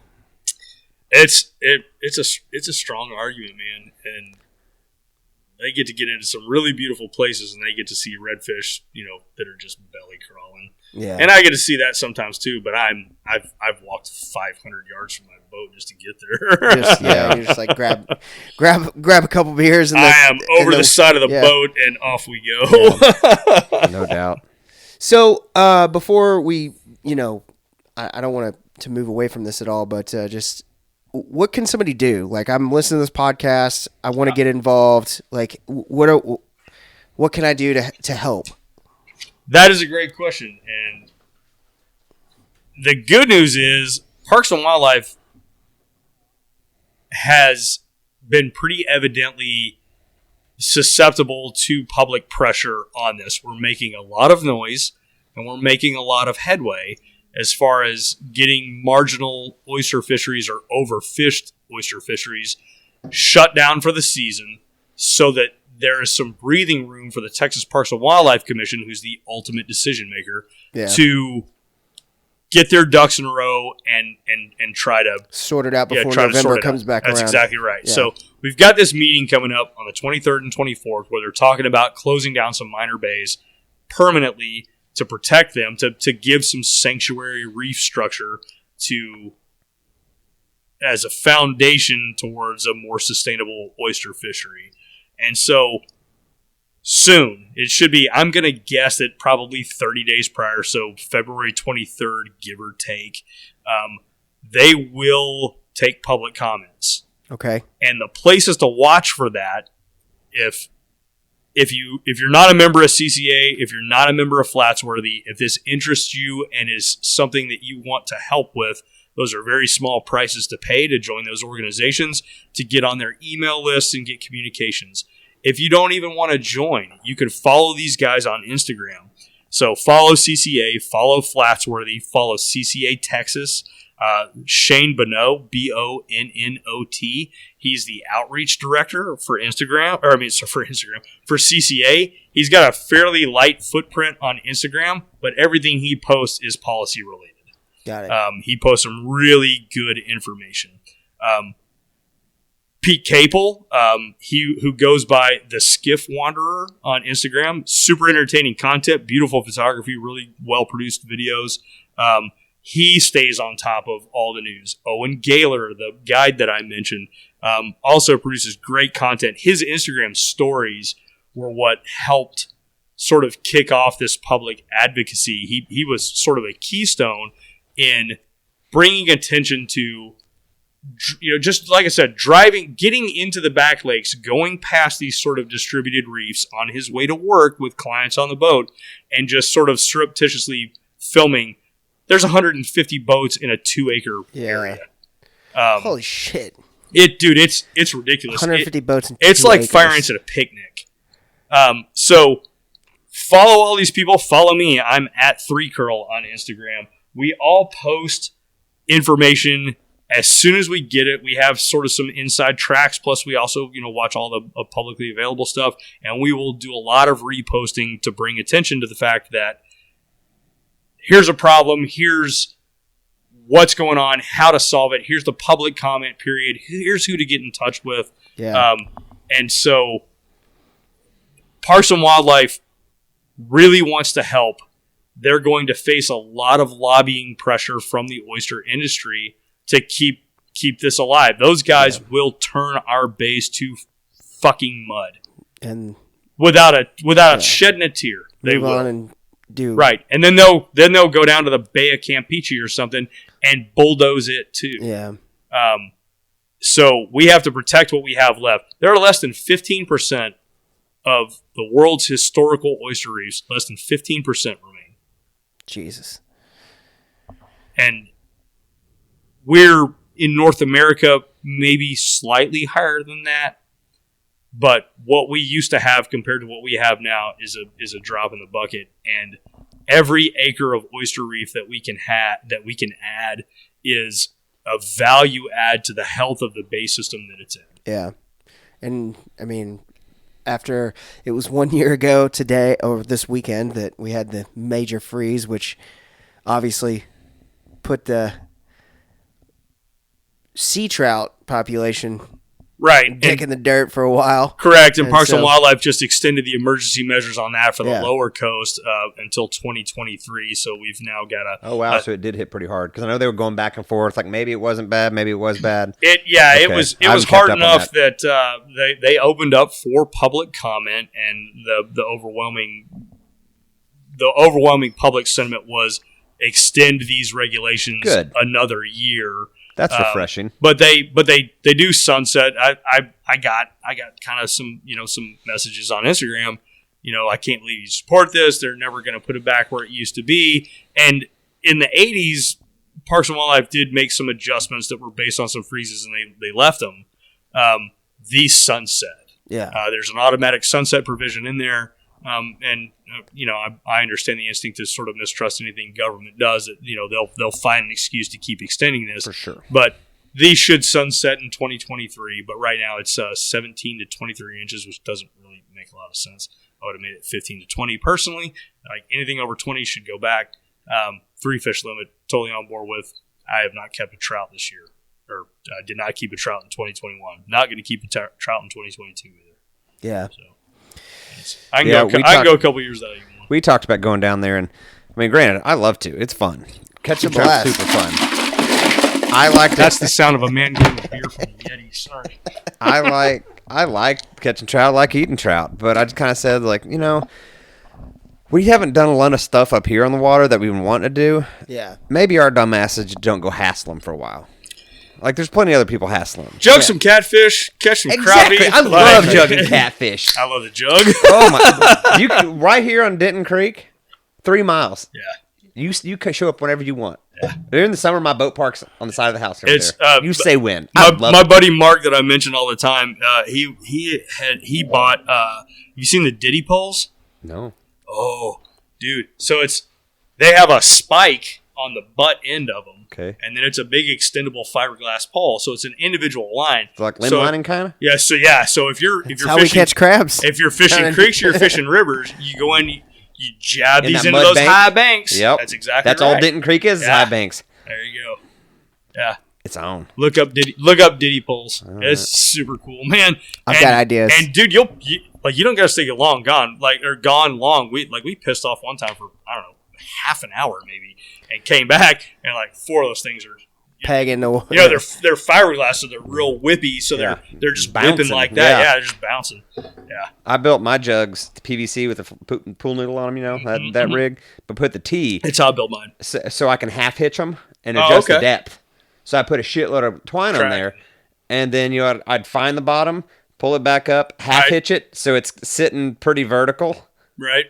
It's a strong argument, man, and they get to get into some really beautiful places, and they get to see redfish, that are just belly crawling. yeah, And I get to see that sometimes too. But I've walked 500 yards from my boat just to get there. you're just like grab a couple beers. And I am over the side of the boat, and off we go. No doubt. So before we, I don't want to move away from this at all, but just what can somebody do? Like, I'm listening to this podcast. I want to get involved. Like, what can I do to help? That is a great question, and the good news is Parks and Wildlife has been pretty evidently susceptible to public pressure on this. We're making a lot of noise, and we're making a lot of headway as far as getting marginal oyster fisheries or overfished oyster fisheries shut down for the season so that there is some breathing room for the Texas Parks and Wildlife Commission, who's the ultimate decision maker, to get their ducks in a row and try to sort it out before try to November sort it comes out. back That's around. exactly right. Yeah. So we've got this meeting coming up on the 23rd and 24th where they're talking about closing down some minor bays permanently to protect them, to give some sanctuary reef structure as a foundation towards a more sustainable oyster fishery. And so soon, it should be, I'm going to guess that probably 30 days prior, so February 23rd, give or take, they will take public comments. Okay. And the places to watch for that, if you're not a member of CCA, if you're not a member of Flatsworthy, if this interests you and is something that you want to help with, those are very small prices to pay to join those organizations, to get on their email lists and get communications. If you don't even want to join, you can follow these guys on Instagram. So follow CCA, follow Flatsworthy, follow CCA Texas. Shane Bonneau, Bonnot. He's the outreach director for for CCA. He's got a fairly light footprint on Instagram, but everything he posts is policy related. Got it. He posts some really good information. Pete Capel, who goes by the Skiff Wanderer on Instagram, super entertaining content, beautiful photography, really well produced videos. He stays on top of all the news. Owen Gaylor, the guide that I mentioned, also produces great content. His Instagram stories were what helped sort of kick off this public advocacy. He was sort of a keystone in bringing attention to, just like I said, getting into the back lakes, going past these sort of distributed reefs on his way to work with clients on the boat, and just sort of surreptitiously filming. There's 150 boats in a 2-acre area. Holy shit. It's ridiculous. 150 boats in It's 2 like acres. fire ants at a picnic. So follow all these people. Follow me. I'm at 3curl on Instagram. We all post information as soon as we get it. We have sort of some inside tracks. Plus, we also watch all the publicly available stuff, and we will do a lot of reposting to bring attention to the fact that here's a problem. Here's what's going on, how to solve it. Here's the public comment period. Here's who to get in touch with. Yeah. And so Parks and Wildlife really wants to help they're going to face a lot of lobbying pressure from the oyster industry to keep this alive. Those guys will turn our base to fucking mud, and without shedding a tear. They move will. on and do Right, and then they'll go down to the Bay of Campeche or something and bulldoze it too. Yeah. So we have to protect what we have left. There are less than 15% of the world's historical oyster reefs. Less than 15% remain. Jesus. And we're in North America, maybe slightly higher than that. But what we used to have compared to what we have now is a drop in the bucket. And every acre of oyster reef that we can add is a value add to the health of the bay system that it's in. Yeah. And I mean, after it was 1 year ago today or this weekend that we had the major freeze, which obviously put the sea trout population Right. dick in the dirt for a while. Correct. And Parks and Wildlife just extended the emergency measures on that for the lower coast until 2023. So we've now got a... Oh, wow. So it did hit pretty hard. Because I know they were going back and forth. Like, maybe it wasn't bad. Maybe it was bad. It was hard enough that they opened up for public comment, and the overwhelming public sentiment was extend these regulations another year. That's refreshing. But they do sunset. I got kind of some messages on Instagram. I can't believe you support this. They're never going to put it back where it used to be. And in the 80s, Parks and Wildlife did make some adjustments that were based on some freezes, and they left them. These sunset. Yeah. There's an automatic sunset provision in there. I understand the instinct to sort of mistrust anything government does. That they'll find an excuse to keep extending this for sure. But these should sunset in 2023. But right now it's 17 to 23 inches, which doesn't really make a lot of sense. I would have made it 15 to 20 personally. Like anything over 20 should go back. 3 fish limit, totally on board with. I have not kept a trout this year, or I did not keep a trout in 2021. Not going to keep a trout in 2022 either. Yeah. So. I can go a couple years without even one. We talked about going down there, and I mean, granted, I love to. It's fun. Catching trout's super fun. That's the sound of a man getting a beer from the Yeti. Sorry. I like catching trout. I like eating trout, but I just kind of said, like, we haven't done a lot of stuff up here on the water that we want to do. Yeah. Maybe our dumbasses don't go hassle them for a while. Like, there's plenty of other people hassling them. Jug some catfish, catch some crappie. I love jugging catfish. I love the jug. Oh my! You can, right here on Denton Creek, 3 miles. Yeah. You can show up whenever you want. Yeah. During the summer, my boat park's on the side of the house over there. You say when. My buddy Mark that I mentioned all the time, he bought. Have you seen the Diddy poles? No. Oh, dude! So they have a spike on the butt end of them. Okay. And then it's a big extendable fiberglass pole, so it's an individual line. It's like limb lining kind of? Yeah, so if you're how fishing, we catch crabs. If you're fishing creeks, you're fishing rivers, you go in, you jab these into those bank. high banks. Yep. That's exactly That's right. all Denton Creek is high banks. There you go. Yeah. It's on. Look up Diddy poles. It's super cool, man. I've got ideas. And dude, you don't gotta stay long gone. Gone long. We pissed off one time for, I don't know, half an hour maybe, and came back, and 4 of those things are pegging the they're fiberglass, so they're real whippy, so they're just bouncing whipping like that. Yeah, they're just bouncing. Yeah. I built my jugs PVC with a pool noodle on them, that rig, but put the T. It's how I built mine. So I can half hitch them and adjust the depth. So I put a shitload of twine on there, and then I'd find the bottom, pull it back up, half hitch it, so it's sitting pretty vertical. Right.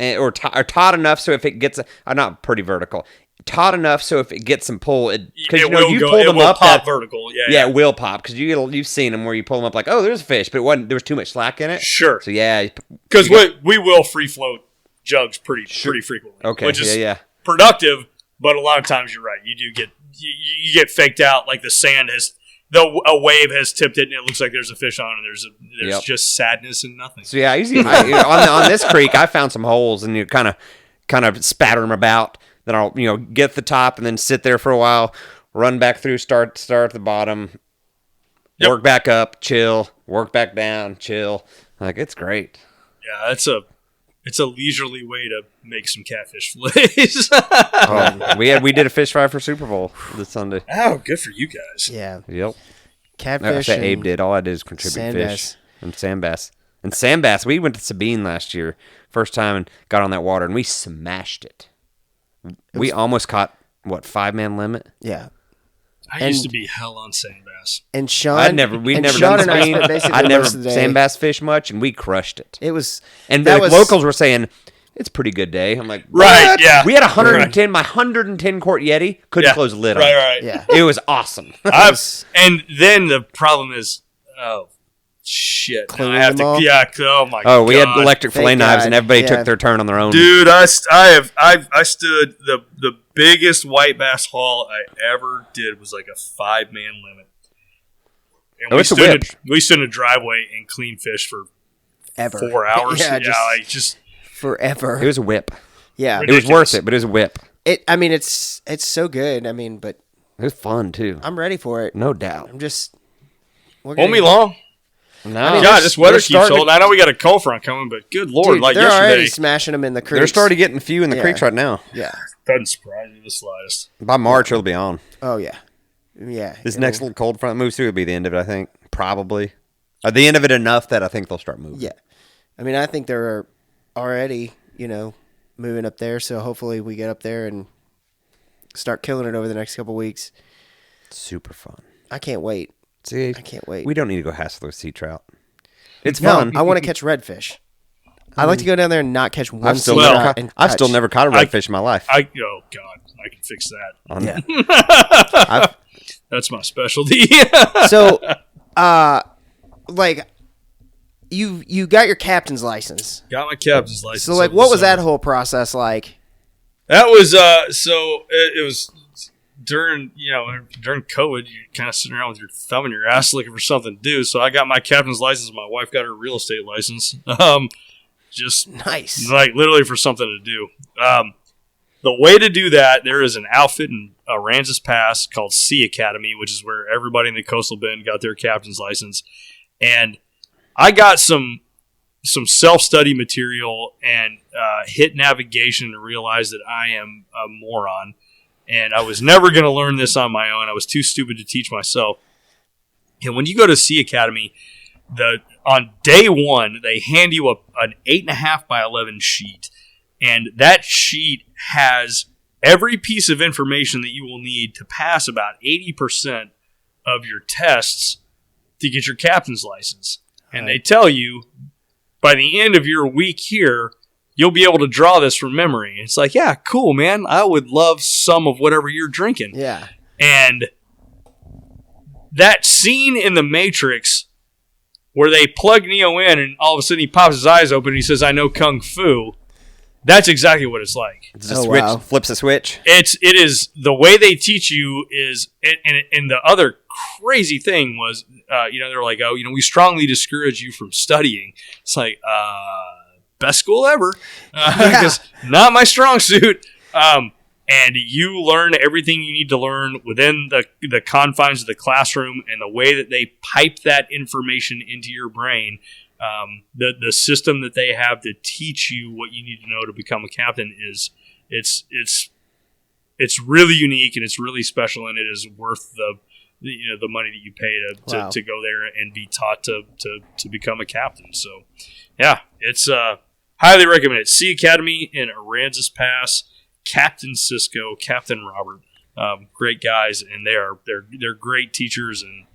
Or taut enough so if it gets not pretty vertical, taut enough so if it gets some pull, because you pull them up, pop vertical. Yeah, it will pop because you've seen them where you pull them up like, oh, there's a fish, but there was too much slack in it. Sure. So yeah, because we will free float jugs pretty frequently. Okay. Which is productive, but a lot of times you're right. You do get you get faked out, like the sand has. A wave has tipped it, and it looks like there's a fish on it. There's just sadness and nothing. So yeah, on this creek, I found some holes, and you kind of spatter them about. Then I'll get the top, and then sit there for a while, run back through, start at the bottom, work back up, chill, work back down, chill. Like, it's great. Yeah, it's It's a leisurely way to make some catfish fillets. We did a fish fry for Super Bowl this Sunday. Oh, good for you guys. Yeah. Yep. Catfish. That Abe did. All I did is contribute sand fish bass. and sand bass. And sand bass, we went to Sabine last year, first time, and got on that water, and we smashed it. We almost caught, 5-man limit? Yeah. I used to be hell on sand bass. And Sean, We'd never Sean done and I Sabine. spent basically I'd never most of the day- sand bass fish much, and we crushed it. It was, And that the was- locals were saying, it's a pretty good day. I'm like, Right, what? yeah. We had 110, my 110 quart Yeti couldn't close a lid on it. Right. yeah. It was awesome. And then the problem is, oh, shit. Now Cleaning I have them all? to, yeah, oh my god. Oh, we had electric fillet Thank knives, God. and everybody Yeah. took their turn on their own. Dude, I stood the biggest white bass haul I ever did was like a 5-man limit. And it's a whip. we stood in a driveway and cleaned fish for Ever. 4 hours. Yeah, yeah, just forever. It was a whip. yeah. It was worth it, but it was a whip. I mean, it's so good. I mean, but It was fun, too. I'm ready for it. No doubt. I'm just. hold me long. No. God, this weather They're keeps starting holding. I know we got a cold front coming, but good lord, Dude, like they're already yesterday, smashing them in the creeks. They're starting getting a few in the Yeah. creeks right now. Yeah. doesn't surprise me the slightest. By March, it'll be on. Oh yeah. Yeah. This it'll- next little cold front moves through will be the end of it, I think. Probably. The end of it enough that I think they'll start moving. Yeah. I mean, I think they're already, moving up there. So hopefully we get up there and start killing it over the next couple weeks. Super fun. I can't wait. See, I can't wait. we don't need to go hassle those sea trout. It's No, fun. I want to catch redfish. I like to go down there and not catch one I've still, sea never, trout caught, and I've still touch. never caught a redfish in my life. Oh God, I can fix that. Yeah. That's my specialty. So, like, you got your captain's license. Got my captain's license. So, like, over what the was that summer. whole process like? That was so it was during COVID. You're kind of sitting around with your thumb in your ass looking for something to do. So I got my captain's license. My wife got her real estate license. Just Nice. like literally for something to do. The way to do that, there is an outfit in Aransas Pass called Sea Academy, which is where everybody in the coastal bend got their captain's license. And I got some self-study material and hit navigation to realize that I am a moron. And I was never going to learn this on my own. I was too stupid to teach myself. And when you go to Sea Academy, on day one, they hand you an 8.5 by 11 sheet. And that sheet has every piece of information that you will need to pass about 80% of your tests to get your captain's license. And they tell you, by the end of your week here, you'll be able to draw this from memory. It's like, yeah, cool, man. I would love some of whatever you're drinking. Yeah. And that scene in The Matrix where they plug Neo in and all of a sudden he pops his eyes open and he says, I know Kung Fu. That's exactly what it's like. It's a Oh, switch, wow. flips a switch. It is the way they teach you is, and the other crazy thing was, they're like, oh, we strongly discourage you from studying. It's like, best school ever, because not my strong suit. And you learn everything you need to learn within the confines of the classroom, and the way that they pipe that information into your brain. The system that they have to teach you what you need to know to become a captain is it's really unique, and it's really special, and it is worth the money that you pay to go there and be taught to become a captain. So yeah, it's highly recommended. Sea Academy in Aransas Pass, Captain Cisco, Captain Robert, great guys, and they're great teachers, and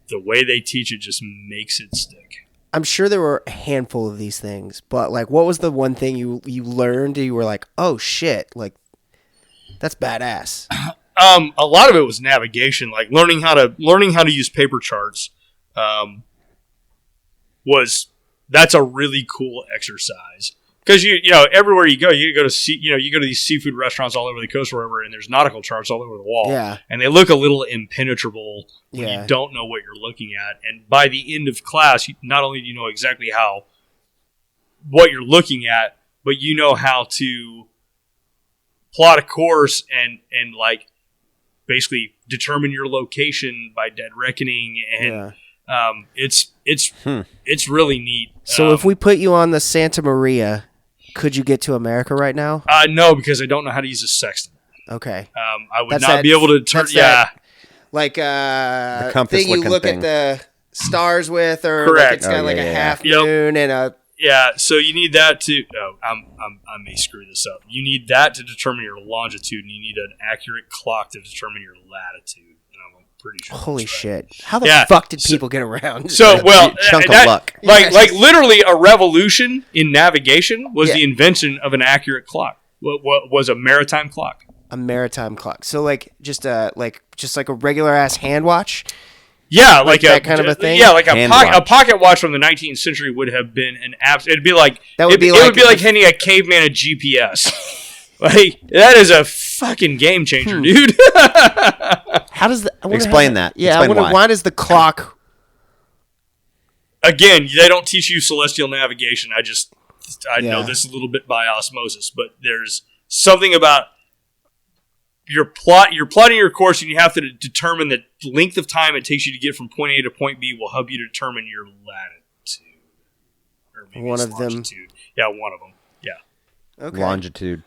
the way they teach it just makes it stick. I'm sure there were a handful of these things, but like, what was the one thing you learned? You were like, oh shit, like that's badass. A lot of it was navigation, like learning how to use paper charts. That's a really cool exercise. Because everywhere you go to these seafood restaurants all over the coast, or wherever, and there's nautical charts all over the wall, and they look a little impenetrable when you don't know what you're looking at. And by the end of class, not only do you know exactly what you're looking at, but you know how to plot a course and like basically determine your location by dead reckoning, and It's really neat. So if we put you on the Santa Maria, could you get to America right now? No, because I don't know how to use a sextant. Okay. I would That's not that- be able to turn. that's Yeah, Like The compass thing you looking look thing. at the stars with, or Correct. like it's got Oh, like yeah, a yeah. half Yep. moon and a. yeah. So you need that to. Oh, I may screw this up. You need that to determine your longitude, and you need an accurate clock to determine your latitude. And I'm pretty sure. Holy that's right. shit! How the Yeah, fuck did people get around? So well, Chunk of that- luck. Like literally, a revolution in navigation was Yeah. the invention of an accurate clock. What was a maritime clock? A maritime clock. So just like a regular ass hand watch. Yeah, Like that kind of a thing? Yeah, like a Hand pocket watch from the 19th century would have been an abs. It'd be like That would be it like- would be like handing a caveman a GPS. Like that is a fucking game changer, dude. How does I wonder Explain how- that. Yeah, Explain I wonder why. why does the clock? Again, they don't teach you celestial navigation. I know Yeah. this a little bit by osmosis, but there's something about you're plotting your course, and you have to determine the length of time it takes you to get from point A to point B will help you determine your latitude. Or maybe One it's of them. longitude. Yeah, one of them. Yeah. Okay. Longitude.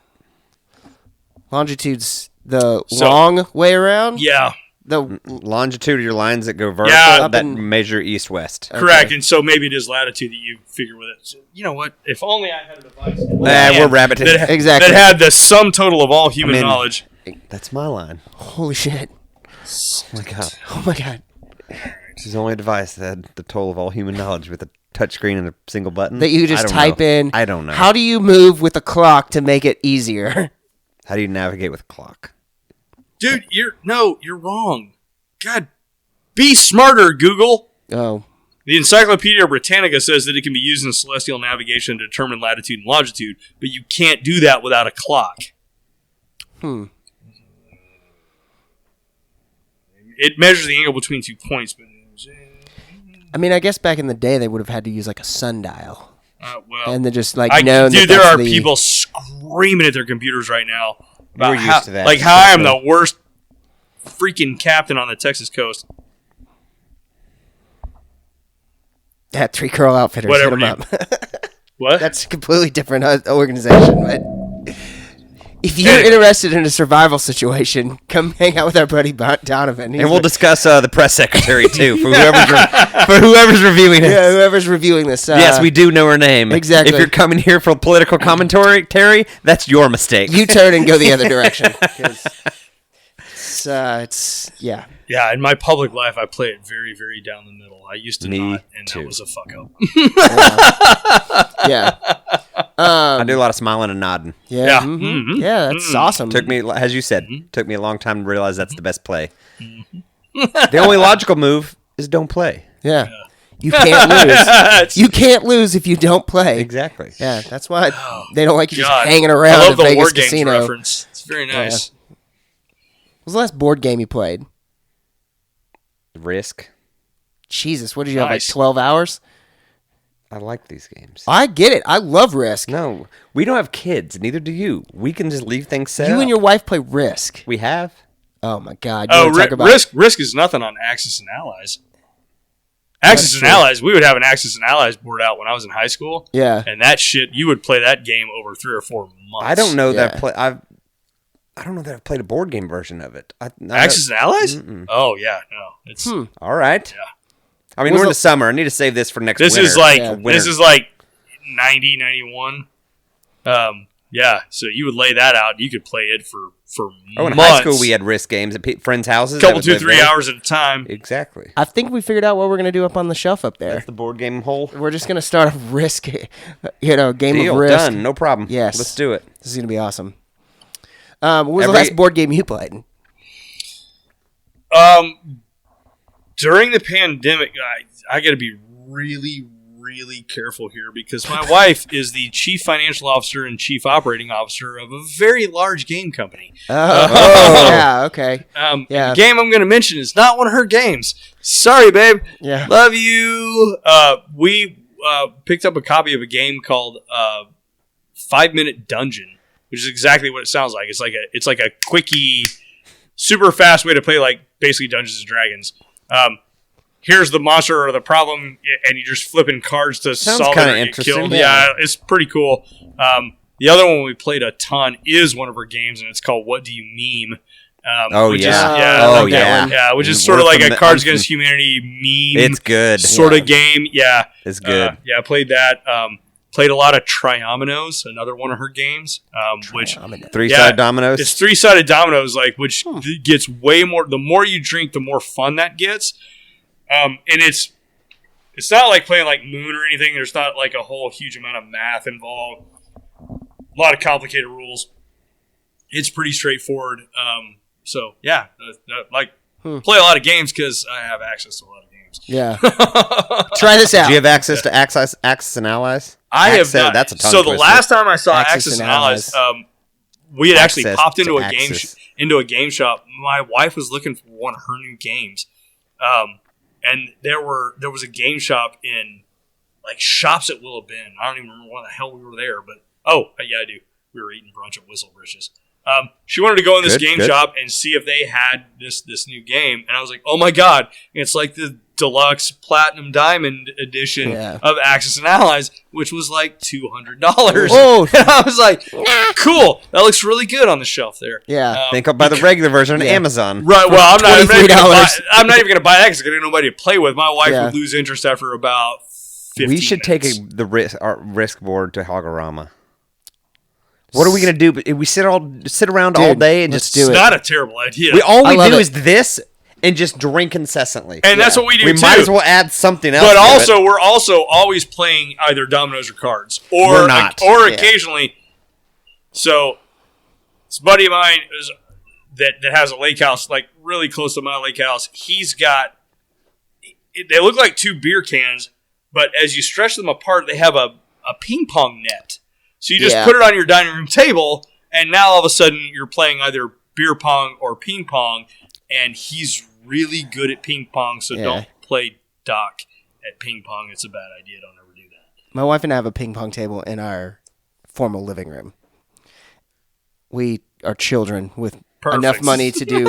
Longitude's the So- long way around. Yeah, The Longitude are your lines that go vertical Yeah. that Up in- measure east-west. correct. And so maybe it is latitude that you figure with it. So, you know what? If only I had a device We're rabbiting. Exactly. that had the sum total of all human I mean- knowledge. That's my line. holy shit! Oh my god. Oh my god! This is the only device that had the total of all human knowledge with a touchscreen and a single button. That you I just don't type know. in. I don't know. How do you move with a clock to make it easier? How do you navigate with a clock? Dude, you're wrong. God, be smarter, Google. Oh, The Encyclopedia Britannica says that it can be used in celestial navigation to determine latitude and longitude, but you can't do that without a clock. It measures the angle between 2 points, but I mean, I guess back in the day they would have had to use like a sundial, well, and then just like dude, known that there that's are the- people screaming at their computers right now about We're used how, to that. like how I am the worst freaking captain on the Texas coast. That Three Curl Outfitters. Whatever, hit 'em up. What? That's a completely different organization, but if you're interested in a survival situation, come hang out with our buddy Donovan. He's And we'll like- discuss the press secretary too for whoever's reviewing it. yeah, whoever's reviewing this. Yes, we do know her name. Exactly. If you're coming here for political commentary, Terry, that's your mistake. You turn and go the other direction. 'Cause it's yeah. Yeah, in my public life, I play it very, very down the middle. I used to Me not, and too. that was a fuck up. Yeah. I do a lot of smiling and nodding. Yeah. Yeah. mhm. Mhm. Yeah, that's awesome. Took me, as you said, took me a long time to realize that's the best play. The only logical move is don't play. Yeah. You can't lose. You can't lose if you don't play. Exactly. Yeah, that's why they don't like you Oh, God. just hanging around I love at the Vegas War Games Casino. reference. It's very nice. What was the last board game you played? Risk. Jesus, what did you have, like Nice. 12 hours? I like these games. I get it. I love Risk. No, we don't have kids. Neither do you. We can just leave things set You up. and your wife play Risk. We have. Oh, my God. You Oh, wanna talk about Risk is nothing on Axis and Allies. Axis and true. Allies, we would have an Axis and Allies board out when I was in high school. Yeah. And that shit, you would play that game over 3 or 4 months. I don't know that Yeah. I don't know that I've played a board game version of it. Axis and Allies? Oh, yeah. No. It's All right. Yeah. I mean, Was we're in the- the summer. I need to save this for next This winter. is like Yeah. this is like 90, 91. Yeah, so you would lay that out and you could play it for Oh, in months. high school we had risk games at friends' houses. a couple, That was 2-3 hours at a time. Exactly. I think we figured out what we're going to do up on the shelf up there. That's the board game hole. We're just going to start a Risk, game Deal of Risk. done. No problem. Yes. Let's do it. This is going to be awesome. What was the Every- last board game you played? During the pandemic, I got to be really, really careful here because my wife is the chief financial officer and chief operating officer of a very large game company. Oh, yeah, okay. Yeah. The game I'm going to mention is not one of her games. Sorry, babe. Yeah. Love you. We picked up a copy of a game called 5-Minute Dungeon, which is exactly what it sounds like. It's like a quickie, super fast way to play like basically Dungeons and Dragons. here's the monster or the problem, and you're just flipping cards to Sounds solve it kinda or get interesting. killed. Yeah. Yeah, it's pretty cool. The other one we played a ton is one of her games, and it's called What Do You Meme? Which is, Oh, yeah. yeah, which is And sort of we're like a from- Cards I'm Against Humanity meme. It's good. Sort of game. Yeah, It's good. I played that. Played a lot of Triominoes, another one of her games, which 3-sided dominoes. it's 3-sided dominoes, which gets way more. The more you drink, the more fun that gets. And it's not like playing like Moon or anything. There's not like a whole huge amount of math involved. A lot of complicated rules. It's pretty straightforward. So yeah, play a lot of games because I have access to a lot of games. Yeah. Try this out. Do you have access to Axis and Allies? I have Access, not. that's a tongue So the twister. last time I saw Axis Axis and and Allies, we had actually Access popped to into Axis. into a game shop. My wife was looking for one of her new games, and there was a game shop in like Shops at Willow Bend. I don't even remember why the hell we were there, but yeah, I do. We were eating brunch at Whistle Britches. She wanted to go in this game shop and see if they had this new game, and I was like, "Oh my god, it's like the deluxe platinum diamond edition of Axis and Allies, which was like $200." Oh. And I was like, "Cool, that looks really good on the shelf there." Yeah. Think I'll buy the regular version on Amazon. Right. Well, I'm not even $23. going to buy that because I got nobody to play with. My wife Yeah. would lose interest after about 15 We should minutes. take the risk board to Hogorama. What are we gonna do? We sit around all day and let's just do It's it. not a terrible idea. I love do it. is this and just drink incessantly. And that's what we do We too. might as well add something else. But to also, it. we're also always playing either dominoes or cards, or We're not. or Yeah. occasionally. So, this buddy of mine that has a lake house, like really close to my lake house. He's got. They look like two beer cans, but as you stretch them apart, they have a ping pong net. So you just put it on your dining room table, and now all of a sudden you're playing either beer pong or ping pong, and he's really good at ping pong, so don't play Doc at ping pong. It's a bad idea. Don't ever do that. My wife and I have a ping pong table in our formal living room. We are children with enough money to do.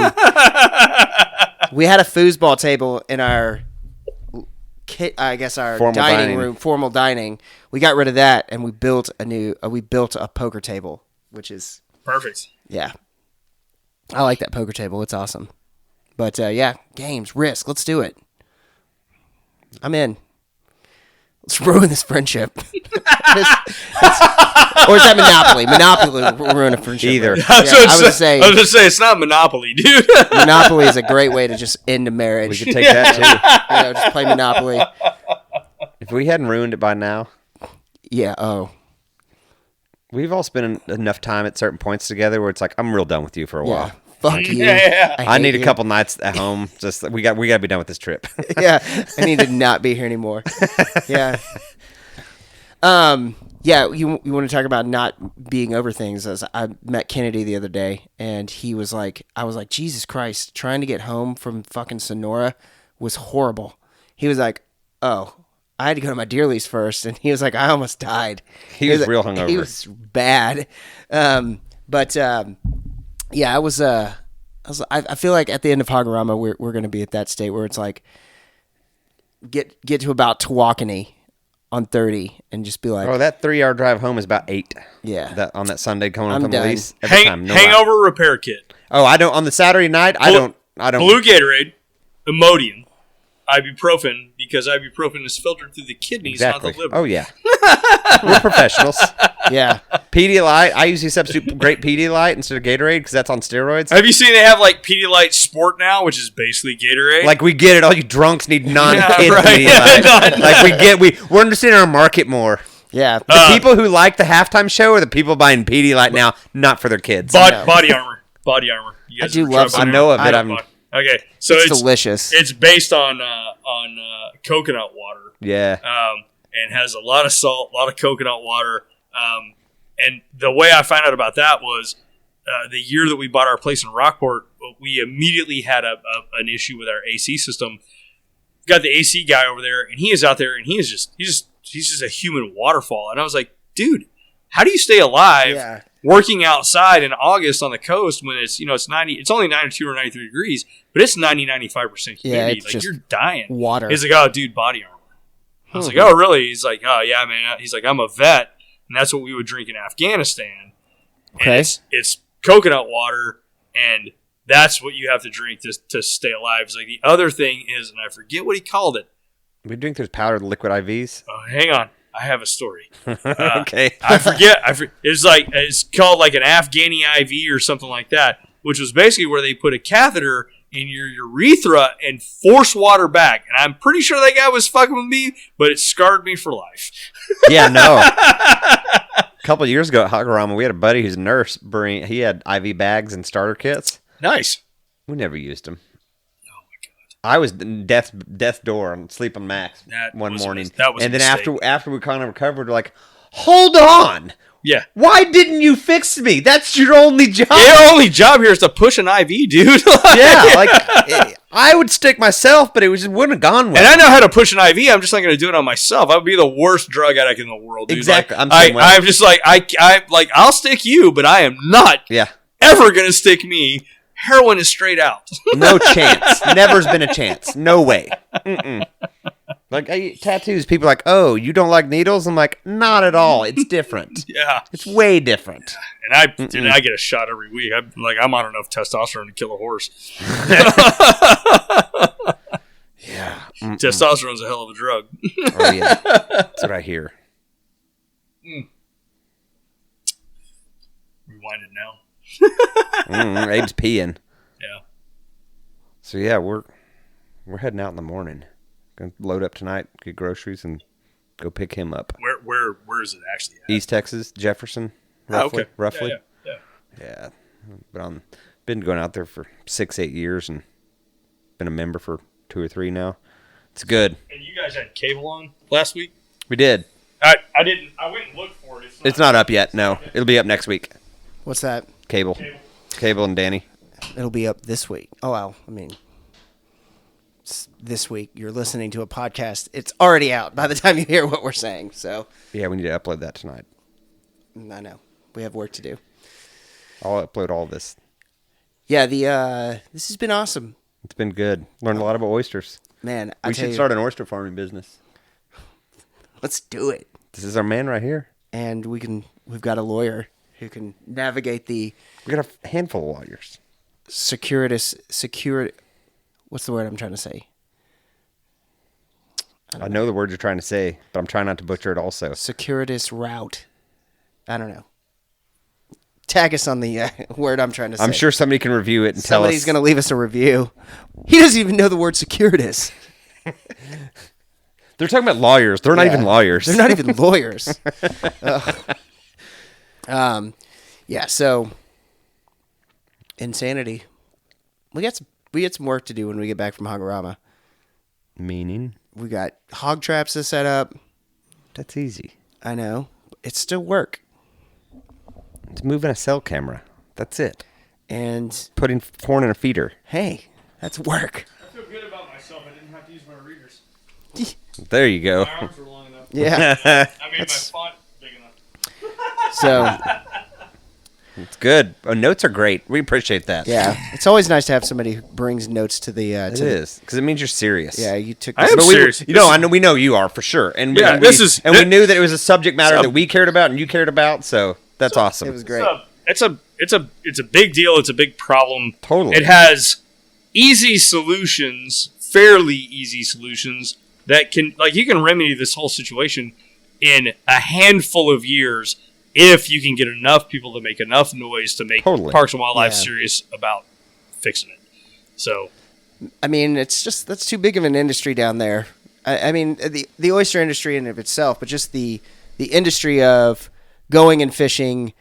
We had a foosball table in our Formal dining room, formal dining. We got rid of that and we built a poker table, which is Perfect. yeah. I like that poker table. It's awesome. But games, risk. Let's do it. I'm in. Let's ruin this friendship. Or is that Monopoly? Monopoly will ruin a friendship. Either. Right? I was gonna say going to say it's not Monopoly, dude. Monopoly is a great way to just end a marriage. We could take that too. Just play Monopoly. If we hadn't ruined it by now, Yeah. Oh. we've all spent enough time at certain points together where it's like I'm real done with you for a Yeah. while. Fuck you. Yeah. I need hate a couple nights at home. Just we got to be done with this trip. Yeah. I need to not be here anymore. Yeah. Yeah. You want to talk about not being over things? As I met Kennedy the other day, and he was like, I was like, Jesus Christ, trying to get home from fucking Sonora was horrible. He was like, oh, I had to go to my deer lease first, and he was like, I almost died. He was like- real hungover. He was bad. Yeah, I feel like at the end of Hagorama, we're going to be at that state where it's like, get to about Tawakoni on 30 and just be like, Oh, that 3-hour drive home is about 8. yeah. That on that Sunday coming I'm up on the done. lease. Every time, no lie. Hangover repair kit. Oh, I don't. On the Saturday night, I don't. Blue Gatorade, Imodium, ibuprofen, because ibuprofen is filtered through the kidneys, Exactly. not the liver. Oh yeah. We're professionals. Yeah. Pedialyte. I usually substitute great Pedialyte instead of Gatorade because that's on steroids. Have you seen they have like Pedialyte Sport now, which is basically Gatorade? Like we get it. All you drunks need non-kid right. Pedialyte. Like we're understanding our market more. Yeah. The people who like the halftime show are the people buying Pedialyte now, not for their kids. Body armor. Body armor. You guys I do ever love tried I Body know Armor? of it. Okay, so It's delicious. It's based on coconut water, Yeah. and has a lot of salt, a lot of coconut water. And the way I found out about that was the year that we bought our place in Rockport, we immediately had an issue with our AC system. Got the AC guy over there, and he is out there, and he's just a human waterfall. And I was like, dude, how do you stay alive working outside in August on the coast when it's, it's 90, it's only 92 or 93 degrees, but it's 95% humidity. it's like, just you're dying. water. He's like, oh, dude, body armor. I was like, oh, really? He's like, oh, yeah, man. He's like, I'm a vet, and that's what we would drink in Afghanistan. Okay. And it's coconut water, and that's what you have to drink to stay alive. It's like the other thing is, and I forget what he called it. We drink those powdered liquid IVs. Hang on. I have a story. Okay. I forget. It's called like an Afghani IV or something like that, which was basically where they put a catheter in your urethra and force water back. And I'm pretty sure that guy was fucking with me, but it scarred me for life. Yeah, no. A couple of years ago at Hagarama, we had a buddy who's a nurse. He had IV bags and starter kits. Nice. We never used them. Oh my god. I was in death door on Sleep on Max one morning. And then after we kind of recovered, we're like, hold on. Yeah. Why didn't you fix me? That's your only job. Your only job here is to push an IV, dude. I would stick myself, but it wouldn't have gone well. And I know how to push an IV. I'm just not going to do it on myself. I would be the worst drug addict in the world, dude. Exactly. Like, I'm just like, I'll stick you, but I am not ever going to stick me. Heroin is straight out. No chance. Never's been a chance. No way. Mm-mm. Like tattoos, people are like, oh, you don't like needles? I'm like, not at all. It's different. Yeah. It's way different. And I get a shot every week. I'm on enough testosterone to kill a horse. Yeah. Testosterone's a hell of a drug. Oh, yeah. That's what I hear. Rewind it now. Abe's peeing. Yeah. So yeah, we're heading out in the morning. Gonna load up tonight, get groceries, and go pick him up. Where is it actually at? East Texas, Jefferson, roughly. Yeah. But I'm been going out there for 6-8 years and been a member for 2 or 3 now. It's good. And you guys had cable on last week? We did. I didn't. I went and looked for it. It's not up yet. No, it'll be up next week. What's that? Cable and Danny. It'll be up this week. Oh, well, I mean, this week you're listening to a podcast. It's already out by the time you hear what we're saying. So yeah, we need to upload that tonight. I know we have work to do. I'll upload all this. Yeah, this has been awesome. It's been good. Learned a lot about oysters. Man, we should start an oyster farming business. Let's do it. This is our man right here. And we've got a lawyer who can navigate we got a handful of lawyers. What's the word I'm trying to say? I know the word you're trying to say, but I'm trying not to butcher it also. Circuitous route. I don't know. Tag us on the word I'm trying to say. I'm sure somebody can review it and tell us. Somebody's going to leave us a review. He doesn't even know the word circuitous. They're talking about lawyers. They're not even lawyers. They're not even lawyers. Yeah, so insanity. We got some work to do when we get back from Hagarama. Meaning? We got hog traps to set up. That's easy. I know. It's still work. It's moving a cell camera. That's it. And putting corn in a feeder. Hey, that's work. I feel good about myself. I didn't have to use my readers. There you go. My arms were long enough. Yeah. I made my font big enough. So it's good. Oh, notes are great. We appreciate that. yeah, it's always nice to have somebody who brings notes to the. It is because it means you're serious. Yeah, you took. I am serious. I know we know you are for sure, and we knew that it was a subject matter that we cared about and you cared about. So that's awesome. It was great. It's a big deal. It's a big problem. Totally. It has easy solutions, fairly easy solutions that you can remedy this whole situation in a handful of years. If you can get enough people to make enough noise to make Parks and Wildlife serious about fixing it. So, I mean, that's too big of an industry down there. I mean, the oyster industry in and of itself, but just the industry of going and fishing,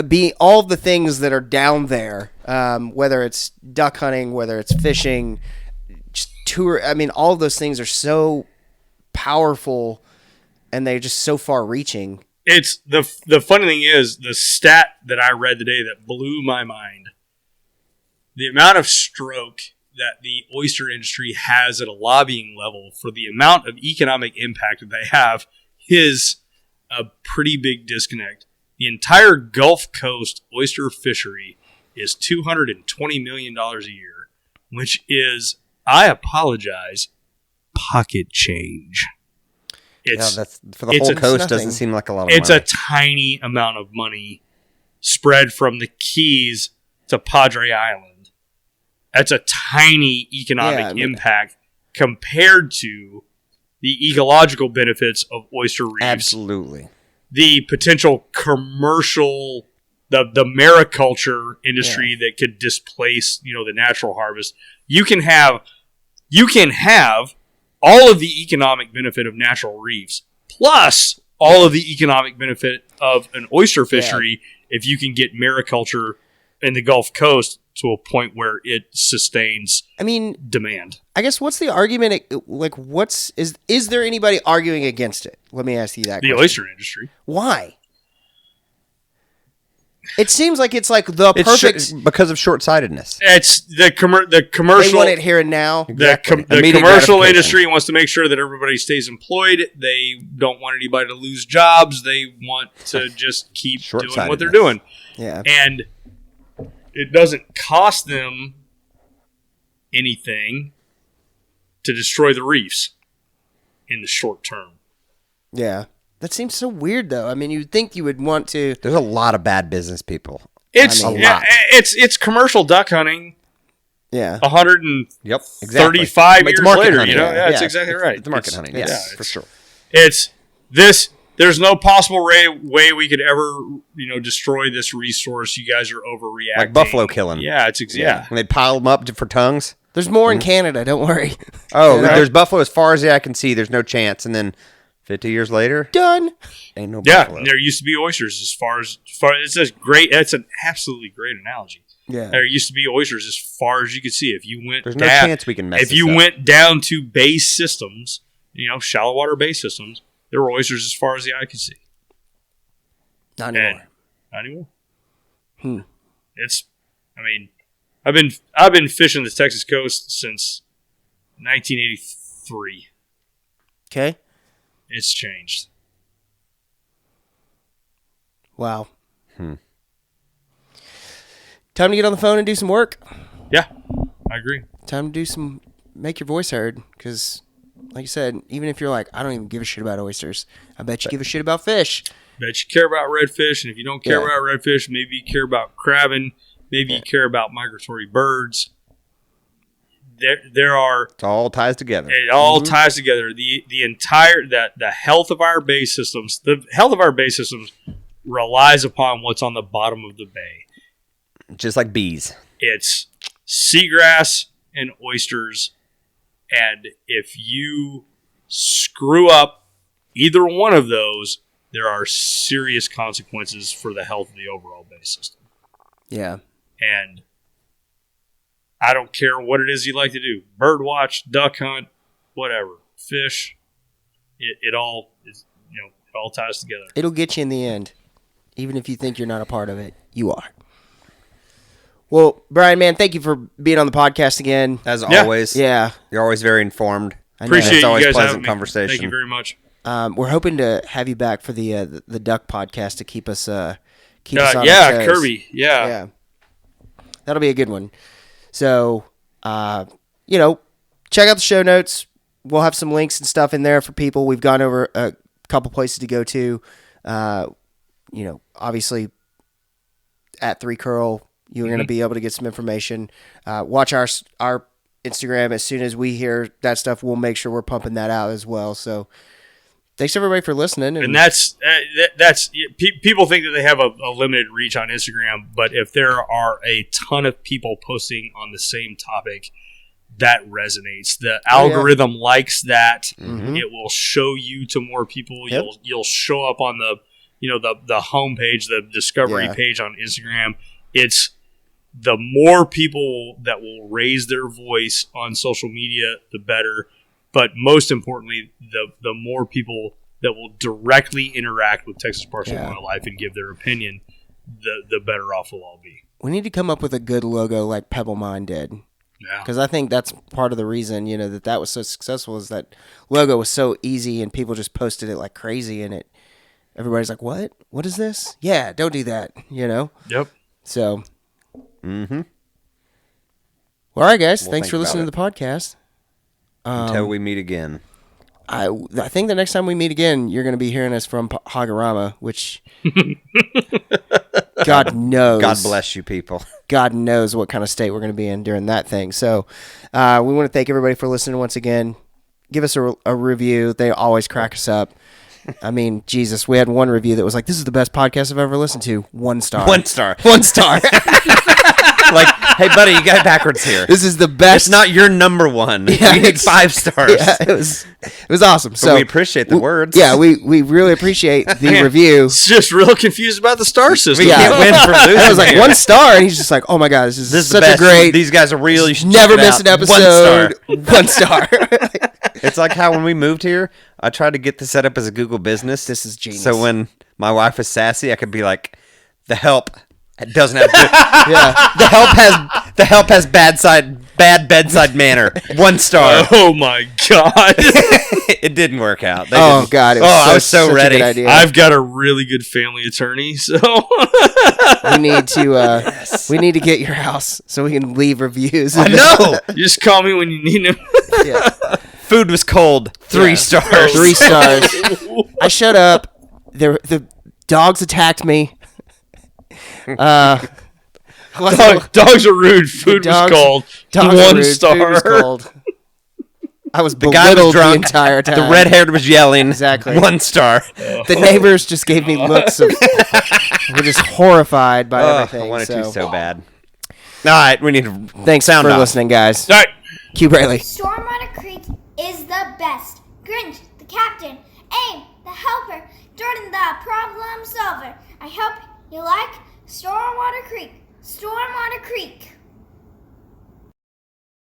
being all the things that are down there, whether it's duck hunting, whether it's fishing, just tour. I mean, all of those things are so powerful, and they're just so far-reaching. It's the funny thing is the stat that I read today that blew my mind. The amount of stroke that the oyster industry has at a lobbying level for the amount of economic impact that they have is a pretty big disconnect. The entire Gulf Coast oyster fishery is $220 million a year, which is, I apologize, pocket change. That's for the whole coast. Doesn't seem like a lot of money. It's a tiny amount of money spread from the Keys to Padre Island. That's a tiny economic impact compared to the ecological benefits of oyster reefs. Absolutely. The potential commercial, the mariculture industry that could displace, the natural harvest. You can have all of the economic benefit of natural reefs, plus all of the economic benefit of an oyster fishery if you can get mariculture in the Gulf Coast to a point where it sustains demand. I guess what's the argument? Like, is there anybody arguing against it? Let me ask you that question. The oyster industry. Why? It seems like it's like the perfect because of short-sightedness. It's the commercial. They want it here and now. Exactly. The commercial industry wants to make sure that everybody stays employed. They don't want anybody to lose jobs. They want to just keep doing what they're doing. Yeah. And it doesn't cost them anything to destroy the reefs in the short term. Yeah. That seems so weird, though. I mean, you'd think you would want to. There's a lot of bad business people. It's a lot. It's commercial duck hunting. Yeah. 135 years later. Hunting. That's exactly right. It's market hunting. Yes, for sure. It's this. There's no possible way we could ever, destroy this resource. You guys are overreacting. Like buffalo killing. Yeah, it's When they pile them up for tongues. There's more in Canada. Don't worry. Oh, there's buffalo as far as the eye can see. There's no chance, and then 50 years later, done. Ain't no buffalo. Yeah, there used to be oysters as far it's just great. That's an absolutely great analogy. Yeah, there used to be oysters as far as you could see. If you went, there's no chance we can mess. If you went down to bay systems, shallow water bay systems, there were oysters as far as the eye could see. Not anymore. Not anymore. I've been fishing the Texas coast since 1983. Okay. It's changed. Wow. Time to get on the phone and do some work. Yeah, I agree. Time to make your voice heard, because, like you said, even if you're like, I don't even give a shit about oysters, I bet you give a shit about fish. Bet you care about redfish, and if you don't care about redfish, maybe you care about crabbing, maybe you care about migratory birds. There are. It all ties together. It all ties together. The entire the health of our bay systems. The health of our bay systems relies upon what's on the bottom of the bay. Just like bees. It's seagrass and oysters, and if you screw up either one of those, there are serious consequences for the health of the overall bay system. Yeah. And I don't care what it is you like to do. Bird watch, duck hunt, whatever. Fish. It all is, it all ties together. It'll get you in the end. Even if you think you're not a part of it, you are. Well, Brian, man, thank you for being on the podcast again. As always. Yeah. You're always very informed. Appreciate it's always you guys pleasant having me. conversation. Thank you very much. We're hoping to have you back for the duck podcast to keep us on Kirby. Yeah. That'll be a good one. So, check out the show notes. We'll have some links and stuff in there for people. We've gone over a couple places to go to. Obviously, at 3Curl, you're going to be able to get some information. Watch our Instagram. As soon as we hear that stuff, we'll make sure we're pumping that out as well. So, thanks everybody for listening. And that's people think that they have a limited reach on Instagram, but if there are a ton of people posting on the same topic, that resenates. The algorithm likes that. Mm-hmm. It will show you to more people. Yep. You'll show up on the homepage, the discovery page on Instagram. It's the more people that will raise their voice on social media, the better. But most importantly, the more people that will directly interact with Texas Parks and Wildlife and give their opinion, the better off we'll all be. We need to come up with a good logo like Pebble Mine did. Yeah. Because I think that's part of the reason, that was so successful, is that logo was so easy and people just posted it like crazy, and it everybody's like, "What? What is this?" Yeah, don't do that. Yep. So, Mm-hmm. well, all right, guys. We'll Thanks think for listening to about the podcast. Until we meet again. I think the next time we meet again, you're going to be hearing us from Hagarama, which God knows. God bless you, people. God knows what kind of state we're going to be in during that thing. So we want to thank everybody for listening once again. Give us a review. They always crack us up. I mean, Jesus, we had one review that was like, "This is the best podcast I've ever listened to." 1 star. 1 star. 1 star. Like, hey, buddy, you got it backwards here. This is the best. It's not your number one. Yeah, we need 5 stars. Yeah, it was awesome. But So we appreciate the words. Yeah, we really appreciate the review. It's just real confused about the star system. We can't win for losing. I was like here. 1 star, and he's just like, "Oh my God, this is This is such the a best. great." These guys are real. You should Never check it miss an out. episode. 1 star. 1 star. It's like how when we moved here, I tried to get this set up as a Google business. This is genius. So when my wife is sassy, I could be like, "The help doesn't have good. Yeah. The help has bad bedside manner. 1 star." Oh my God. It didn't work out. They Oh didn't. God! It was I was so such a ready. good idea. I've got a really good family attorney, so We need to we need to get your house so we can leave reviews. I know. you just call me when you need them. Yeah. Food was cold. 3 stars. 3 stars. I shut up. The dogs attacked me. Dogs are rude. Food Dogs- was cold. Dogs were 1 rude. star. Food was cold. I was The guy was belittled the drunk. entire time. The red-haired was yelling. Exactly. 1 star. The neighbors just gave me looks of were just horrified by everything. I wanted so. to so bad. All right, we need to Thanks sound for off. listening, guys. All right. Q Braley. Stormwater Creek is the best. Grinch, the captain. Aim, the helper. Jordan, the problem solver. I hope you like Stormwater Creek. Stormwater Creek.